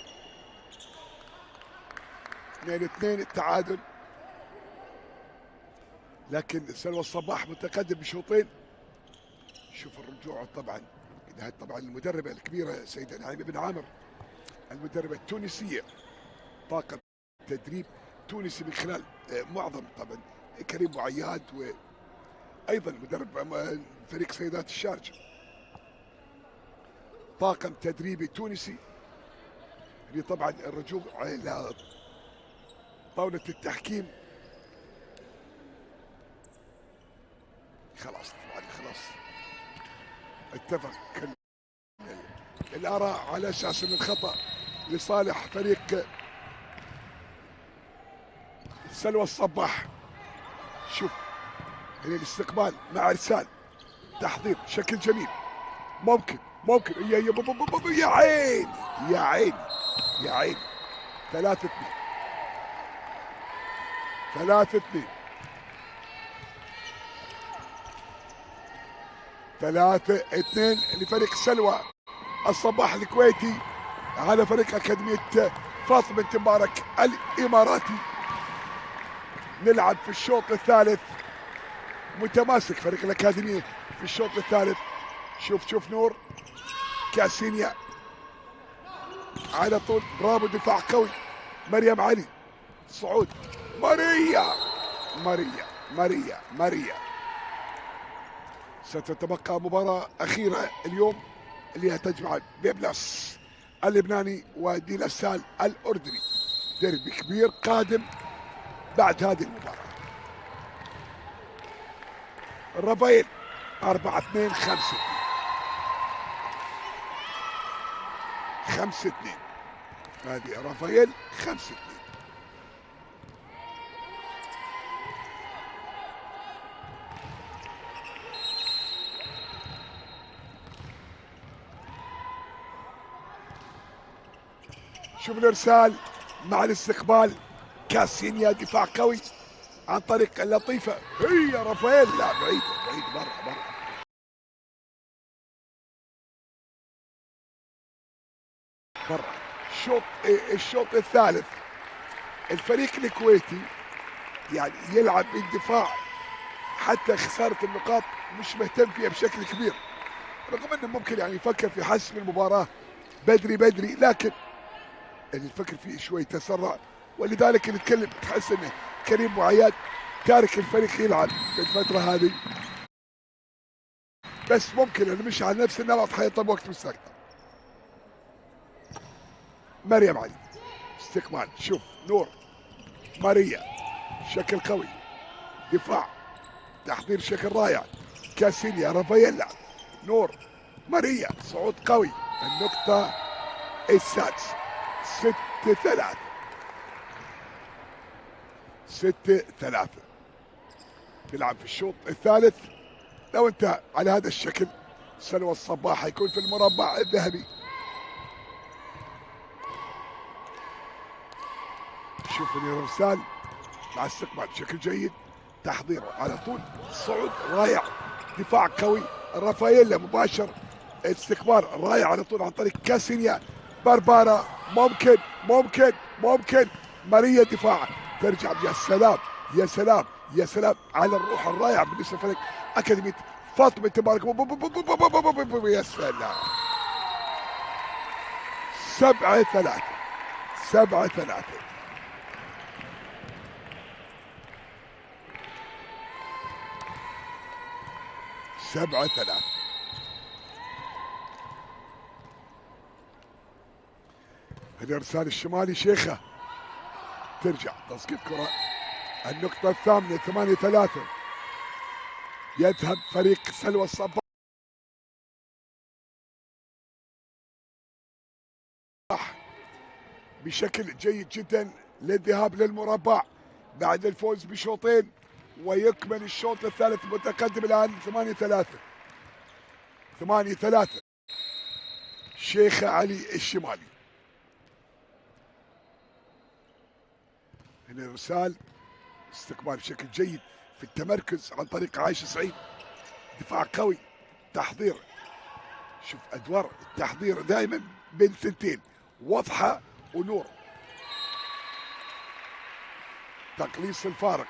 2-2 التعادل، لكن سلوى الصباح متقدم بشوطين. شوف الرجوع طبعا، طبعا المدربة الكبيرة سيدة نعيمة بن عامر، المدربة التونسية، طاقم تدريب تونسي من خلال معظم طبعا كريم معياد، وايضا مدرب فريق سيدات الشارجة، طاقم تدريبي تونسي. اللي طبعا الرجوع الى طاولة التحكيم خلاص، طبعا خلاص اتفق الآراء على أساس أن الخطأ لصالح فريق سلوى الصباح. شوف هنا الاستقبال مع إرسال تحضير بشكل جميل، ممكن يا عيني يا عيني يا عيني. 3-2 3-2 لفريق سلوى الصباح الكويتي على فريق أكاديمية فاطمة بنت مبارك الإماراتي. نلعب في الشوط الثالث، متماسك فريق الأكاديمية في الشوط الثالث. شوف نور كاسينيا على طول، برافو، دفاع قوي. مريم علي صعود، ماريا. ستتبقى مباراة أخيرة اليوم اللي هتجمع بيبلس اللبناني ودي لسال الأردني. ديربي كبير قادم بعد هذه المباراة. رافائيل 4-2 5-2 هذه رافائيل 5-2. شوف الارسال مع الاستقبال، كاسينيا دفاع قوي عن طريق اللطيفه، هي رافائيل، لا بعيد برا. الشوط الثالث الفريق الكويتي يعني يلعب بالدفاع، حتى خساره النقاط مش مهتم فيها بشكل كبير، رغم انه ممكن يعني يفكر في حسم المباراه بدري، لكن الفكر فيه شوي تسرع، ولذلك نتكلم تحس انه كريم معياد تارك الفريق يلعب في الفتره هذه، بس ممكن انه مش على نفس النمط حيطلب وقت مستقبل. مريم علي استقبال، شوف نور ماريا شكل قوي، دفاع تحضير شكل رائع، كاسينيا رافائيلا، نور ماريا صعود قوي. النقطة السادسة 6-3 تلعب في الشوط الثالث. لو انتهى على هذا الشكل سلوى الصباح يكون في المربع الذهبي. شوف الارسال مع استقبال بشكل جيد، تحضيره على طول، صعود رائع، دفاع قوي، رافائيلا مباشر، استقبال رائع على طول عن طريق كاسينيا، بربارة ممكن ماريا دفاع ترجع. يا سلام يا سلام يا سلام على الروح الرائع بالنسبه لفريق اكاديميه فاطمه تبارك. يا سلام 7-3 7-3. الارسال الشمالي شيخه ترجع تسقيط كره. النقطه الثامنه 8-3. يذهب فريق سلوى الصباح بشكل جيد جدا للذهاب للمربع بعد الفوز بشوطين، ويكمل الشوط الثالث متقدم الان 8-3. شيخ علي الشمالي. هنا الارسال استقبال بشكل جيد في التمركز عن طريق عايش سعيد. دفاع قوي تحضير. شوف ادوار التحضير دائما بين ثنتين واضحه ونور. تقليص الفارق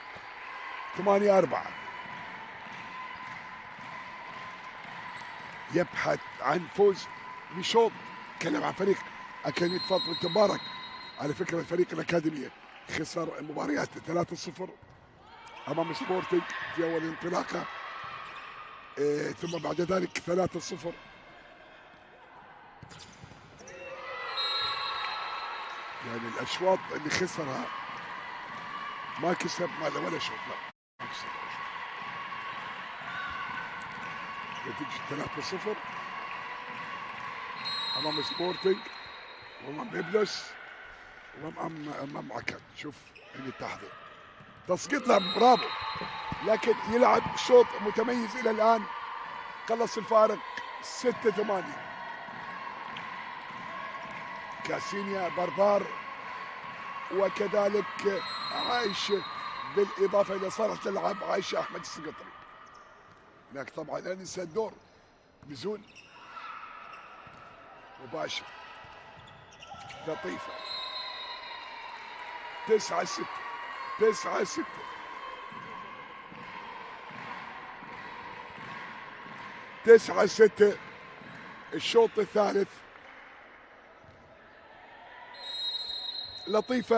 8-4. يبحث عن فوز بشوط. تكلم عن فريق اكاديميه فاطمه تبارك. على فكره الفريق الاكاديميه خسر مباريات 3-0 امام سبورتنج في اول انطلاقه، ثم بعد ذلك 3-0 يعني الاشواط اللي خسرها ما كسب ولا شوط. لا ما كسب ولا شوط. نتيجه 3-0 امام سبورتنج وامام بيبلس وامام عكاد. شوف هنا التحضير تسقيط لعب برافو، لكن يلعب شوط متميز الى الان. خلص الفارق 6-8. كاسينيا بربار وكذلك عايشه، بالاضافه الى صالح تلعب عايشه احمد السقطري. هناك طبعا لا ننسى الدور بزون مباشر لطيفه 9-6 9-6. الشوط الثالث. لطيفة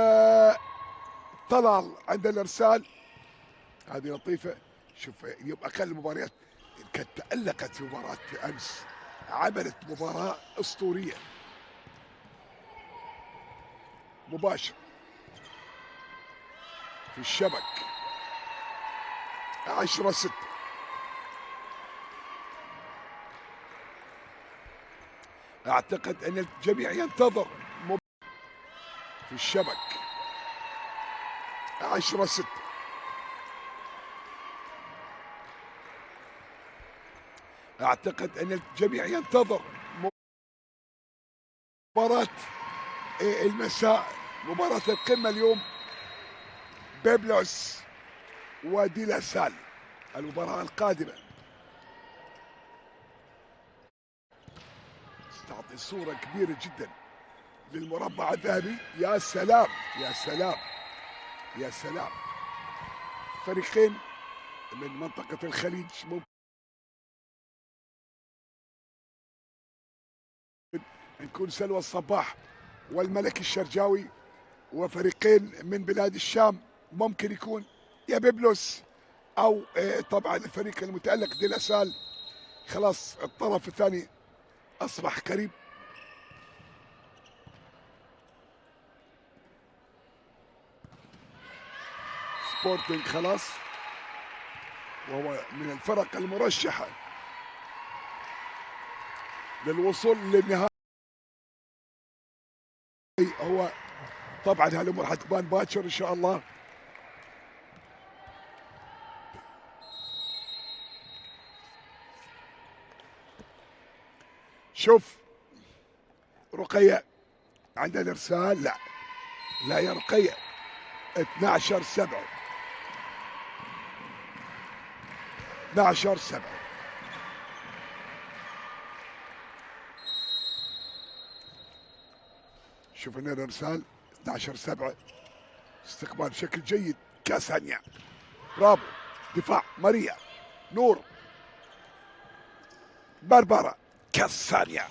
طلال عند الارسال. هذه لطيفة. شوف اليوم اقل مباريات كانت تألقت في مباراة امس، عملت مباراة اسطورية. مباشر في الشبك 10-6. اعتقد ان الجميع ينتظر في الشبك 10-6. اعتقد ان الجميع ينتظر مباراة المساء، مباراة القمة اليوم، بيبلوس ودي لا سال، المباراة القادمة. تعطي صورة كبيرة جدا للمربع الذهبي. يا سلام يا سلام يا سلام. فريقين من منطقة الخليج ممكن نكون سلوى الصباح والملك الشرجاوي، وفريقين من بلاد الشام ممكن يكون يا بيبلوس او طبعا الفريق المتألق دي لا سال. خلاص الطرف الثاني اصبح قريب. سبورتنج خلاص وهو من الفرق المرشحة للوصول للنهائي. هو طبعا هالامور حتبان باكر ان شاء الله. شوف رقية عند الارسال. لا يا رقية 12-7 12-7. شوف شوف هنا الارسال 11-7. استقبال بشكل جيد كاسانيا، برافو. دفاع ماريا، نور، باربارا، كاسانيا،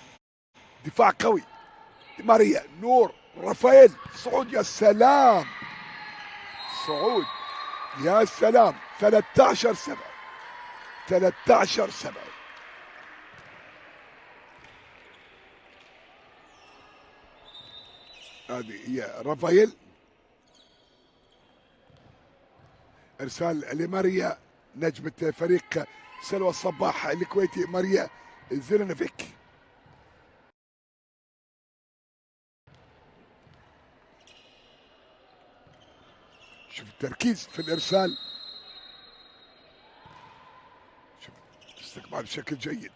دفاع قوي، ماريا، نور، رافائيل، صعود. يا سلام صعود، يا سلام. 13-7. 13-7. هذه هي رافائيل. ارسال لماريا نجمة فريق سلوى الصباح الكويتي، ماريا زيلينوفيك. شوف التركيز في الارسال، شوف استقبال بشكل جيد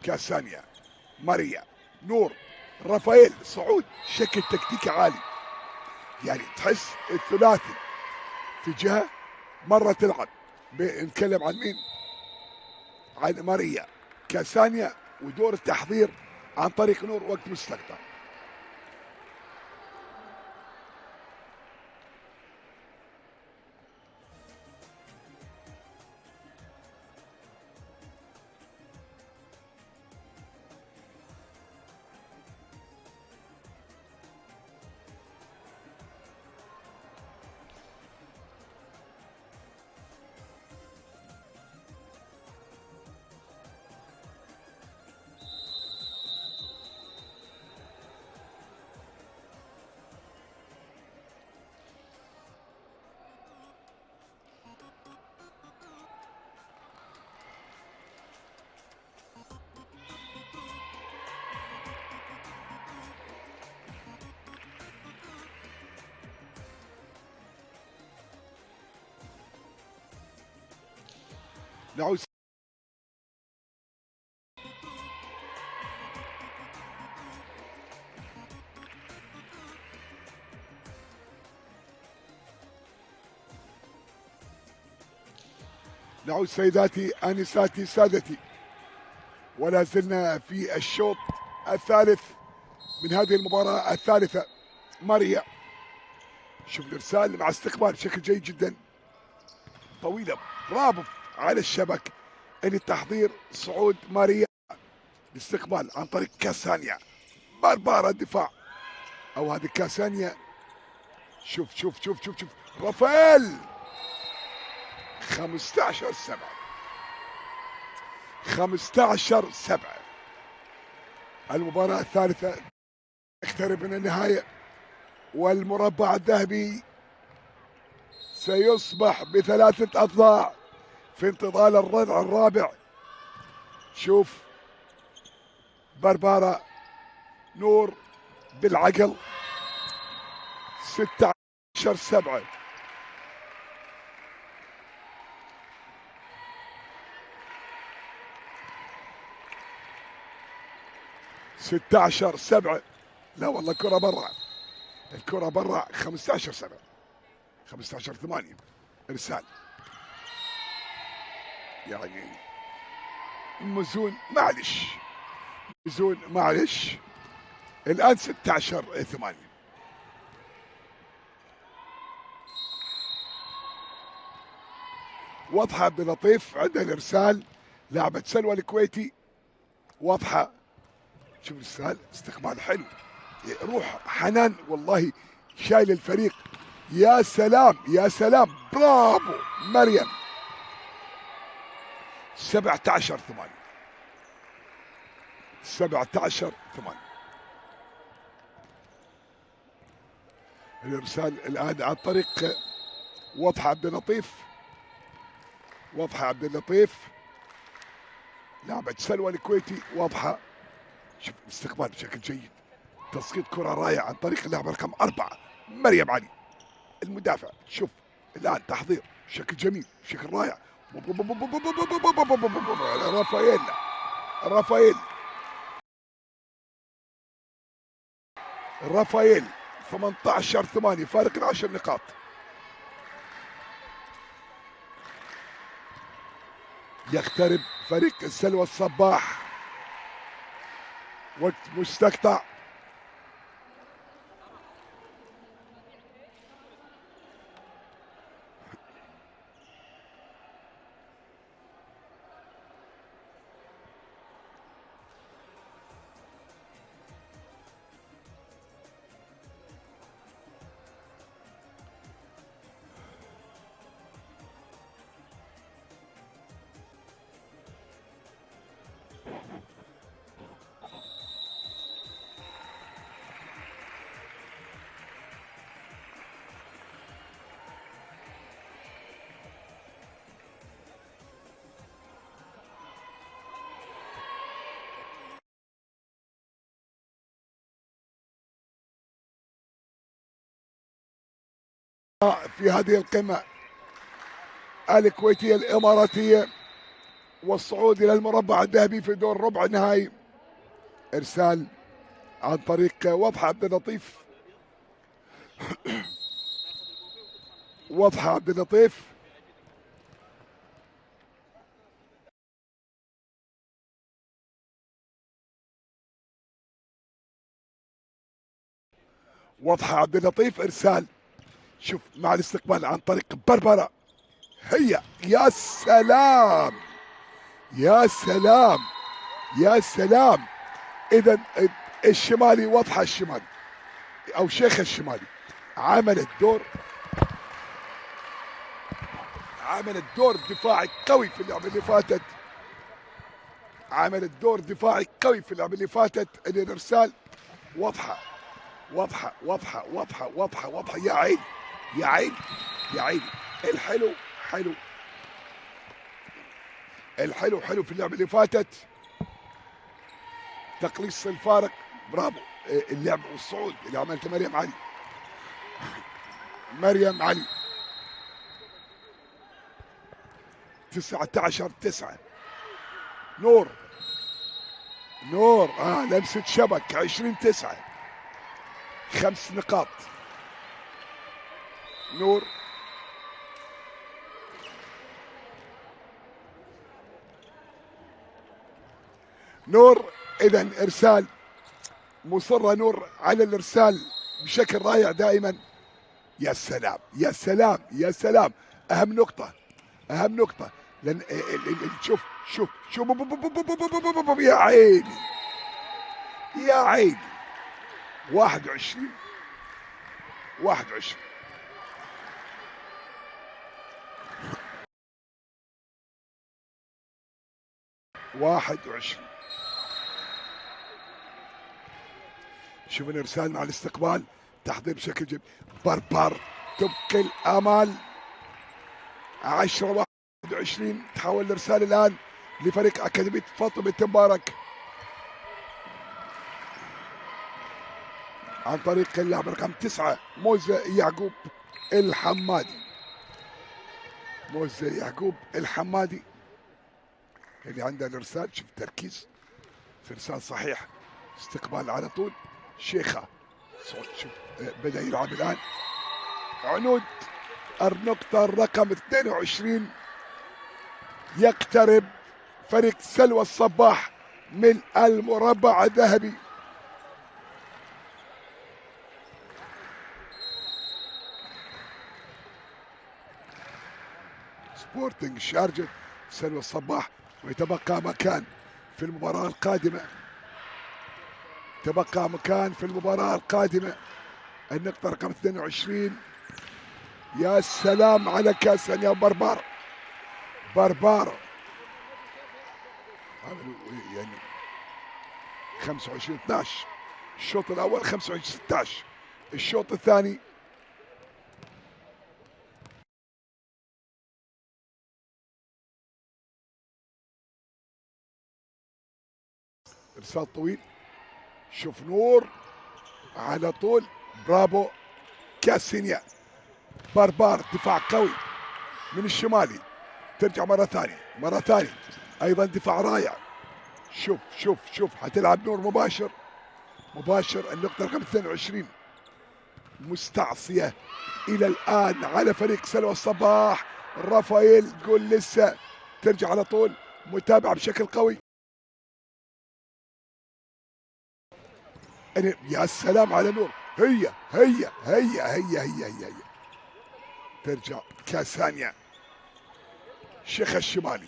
كاسانيا، ماريا، نور، رافائيل، صعود. شكل تكتيكي عالي، يعني تحس الثلاثي في جهه مره تلعب. نتكلم عن مين؟ عن ماريا، كاسانيا، ودور التحضير عن طريق نور وقت مستقطع. نعود نعود سيداتي انساتي سادتي، ولا زلنا في الشوط الثالث من هذه المباراة الثالثة. ماريا، شوف الارسال مع استقبال بشكل جيد جدا، طويلة، برافو على الشبك. التحضير صعود ماريا، الاستقبال عن طريق كاسانيا، باربارا الدفاع، او هذه كاسانيا. شوف شوف شوف شوف شوف رافائيل. 15-7. 15-7. المباراة الثالثة تقترب من النهاية، والمربع الذهبي سيصبح بثلاثة أضلاع في انتظار الربع الرابع. شوف باربارا، نور بالعقل. 16-7. 16-7. لا والله الكرة برا، الكرة برا. 15-7. 15-8. ارسال يعني مزون، معلش مزون معلش. الان 16-8. واضحه عبد اللطيف عندها الارسال، لاعبة سلوى الكويتي، واضحه. شوف الارسال، استقبال حلو، روح حنان والله، شايل الفريق. يا سلام يا سلام، برافو مريم. 17-8. 17-8. الارسال الان عن طريق واضحه عبد اللطيف، واضحه عبد اللطيف، لاعبة سلوى الكويتي، واضحه. شوف الاستقبال بشكل جيد، تسقيط كره رائع عن طريق اللاعب رقم 4 مريم علي المدافع. شوف الان تحضير بشكل جميل، بشكل رائع. رافائيل، رافائيل، رافائيل. 18-8، فارق ال10 نقاط. يقترب فريق سلوى الصباح، وقت مستقطع. في هذه القمة الكويتية الإماراتية والصعود إلى المربع الذهبي في دور ربع النهائي. إرسال عن طريق وضح عبد اللطيف. وضح عبد اللطيف وضح عبد اللطيف. إرسال شوف مع الاستقبال عن طريق بربرة. هي يا سلام يا سلام يا سلام. إذا الشمالي وضح الشمالي أو شيخ الشمالي عملت دور دفاعي قوي في اللعبة اللي فاتت. عملت دور دفاعي قوي في اللعبة اللي فاتت. الإرسال واضحة واضحة واضحة واضحة واضحة واضحة. يا عيني يا عيني يا عيني. الحلو حلو الحلو حلو في اللعبة اللي فاتت. تقليص الفارق. برافو. اللعب والصعود اللي عملته مريم علي. مريم علي 19-9. نور لمسة شبك 20-9. 5 نقاط. نور اذا ارسال. مصرة نور على الارسال بشكل رائع دائما. يا سلام يا سلام يا سلام. اهم نقطة لان شوف يا عيني يا عيني. 21 شوف الارسال مع الاستقبال. تحضير بشكل جيد. بربر تبقي الامال. 10-21. تحول الارسال الان لفريق اكاديمية فاطمة بنت مبارك عن طريق اللاعب رقم 9 موزة يعقوب الحمادي اللي عنده الارسال. شوف التركيز في ارسال صحيح. استقبال على طول. شيخة شوف بدأ يلعب الآن. عنود النقطة الرقم 22. يقترب فريق سلوى الصباح من المربع الذهبي. سبورتنج شارجة سلوى الصباح. ويتبقى مكان في المباراة القادمة. النقطة رقم 22. يا سلام على كاسن يا بربار. يعني 25-12. الشوط الأول 25-16. الشوط الثاني ارسال طويل. شوف نور على طول. برافو كاسينيا. بربار دفاع قوي من الشمالي. ترجع مرة ثانية ايضا دفاع رائع. شوف حتلعب نور مباشر. النقطة رقم 22 مستعصية الى الان على فريق سلوى الصباح. رافائيل قول لسه. ترجع على طول. متابعة بشكل قوي. يا سلام على نور. هي ترجع كاسانيا. شيخ الشمالي.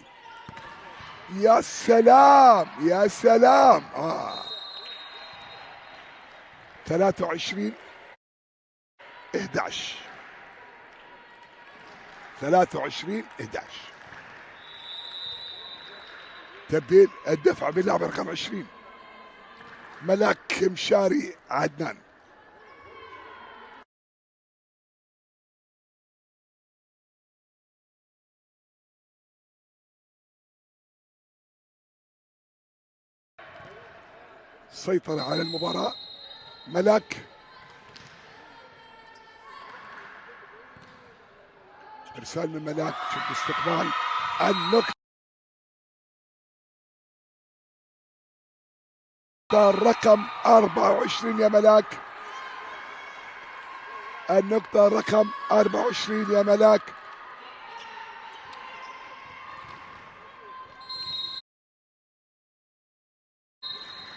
يا سلام 23-11. تبديل الدفع باللاعب رقم 20 ملاك مشاري عدنان. سيطرة على المباراة ملاك. ارسال من ملاك، شوف استقبال النقطة الرقم 24 يا ملاك، النقطة رقم 24 يا ملاك.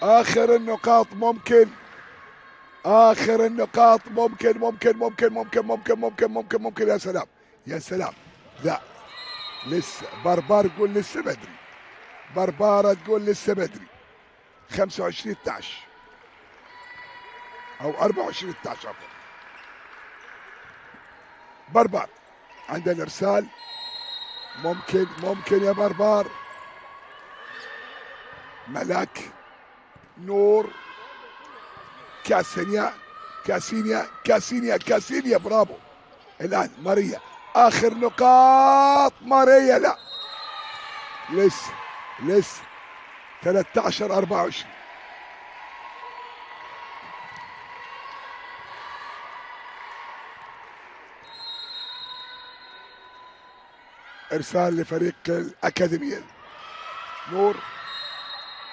آخر النقاط ممكن، آخر النقاط ممكن. يا سلام يا سلام. لا لسه بربار تقول لسه بدري، بربارة تقول لسه بدري. 25-12 أو 24-12 عفوا. بربار عند الإرسال، ممكن يا بربار. ملاك، نور، كاسينيا برافو. الآن ماريا، آخر نقاط ماريا. لا لسه 13-24. ارسال لفريق الاكاديميه.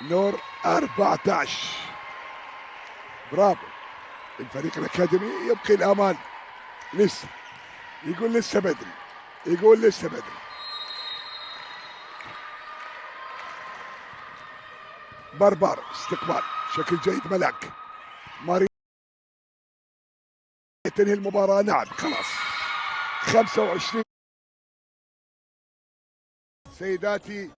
نور 14. برافو الفريق الاكاديمي، يبقي الامال. لسه يقول لسه بدري. بربار استقبال شكل جيد. ملاك، ماري تنهي المباراة. نعم خلاص 25. سيداتي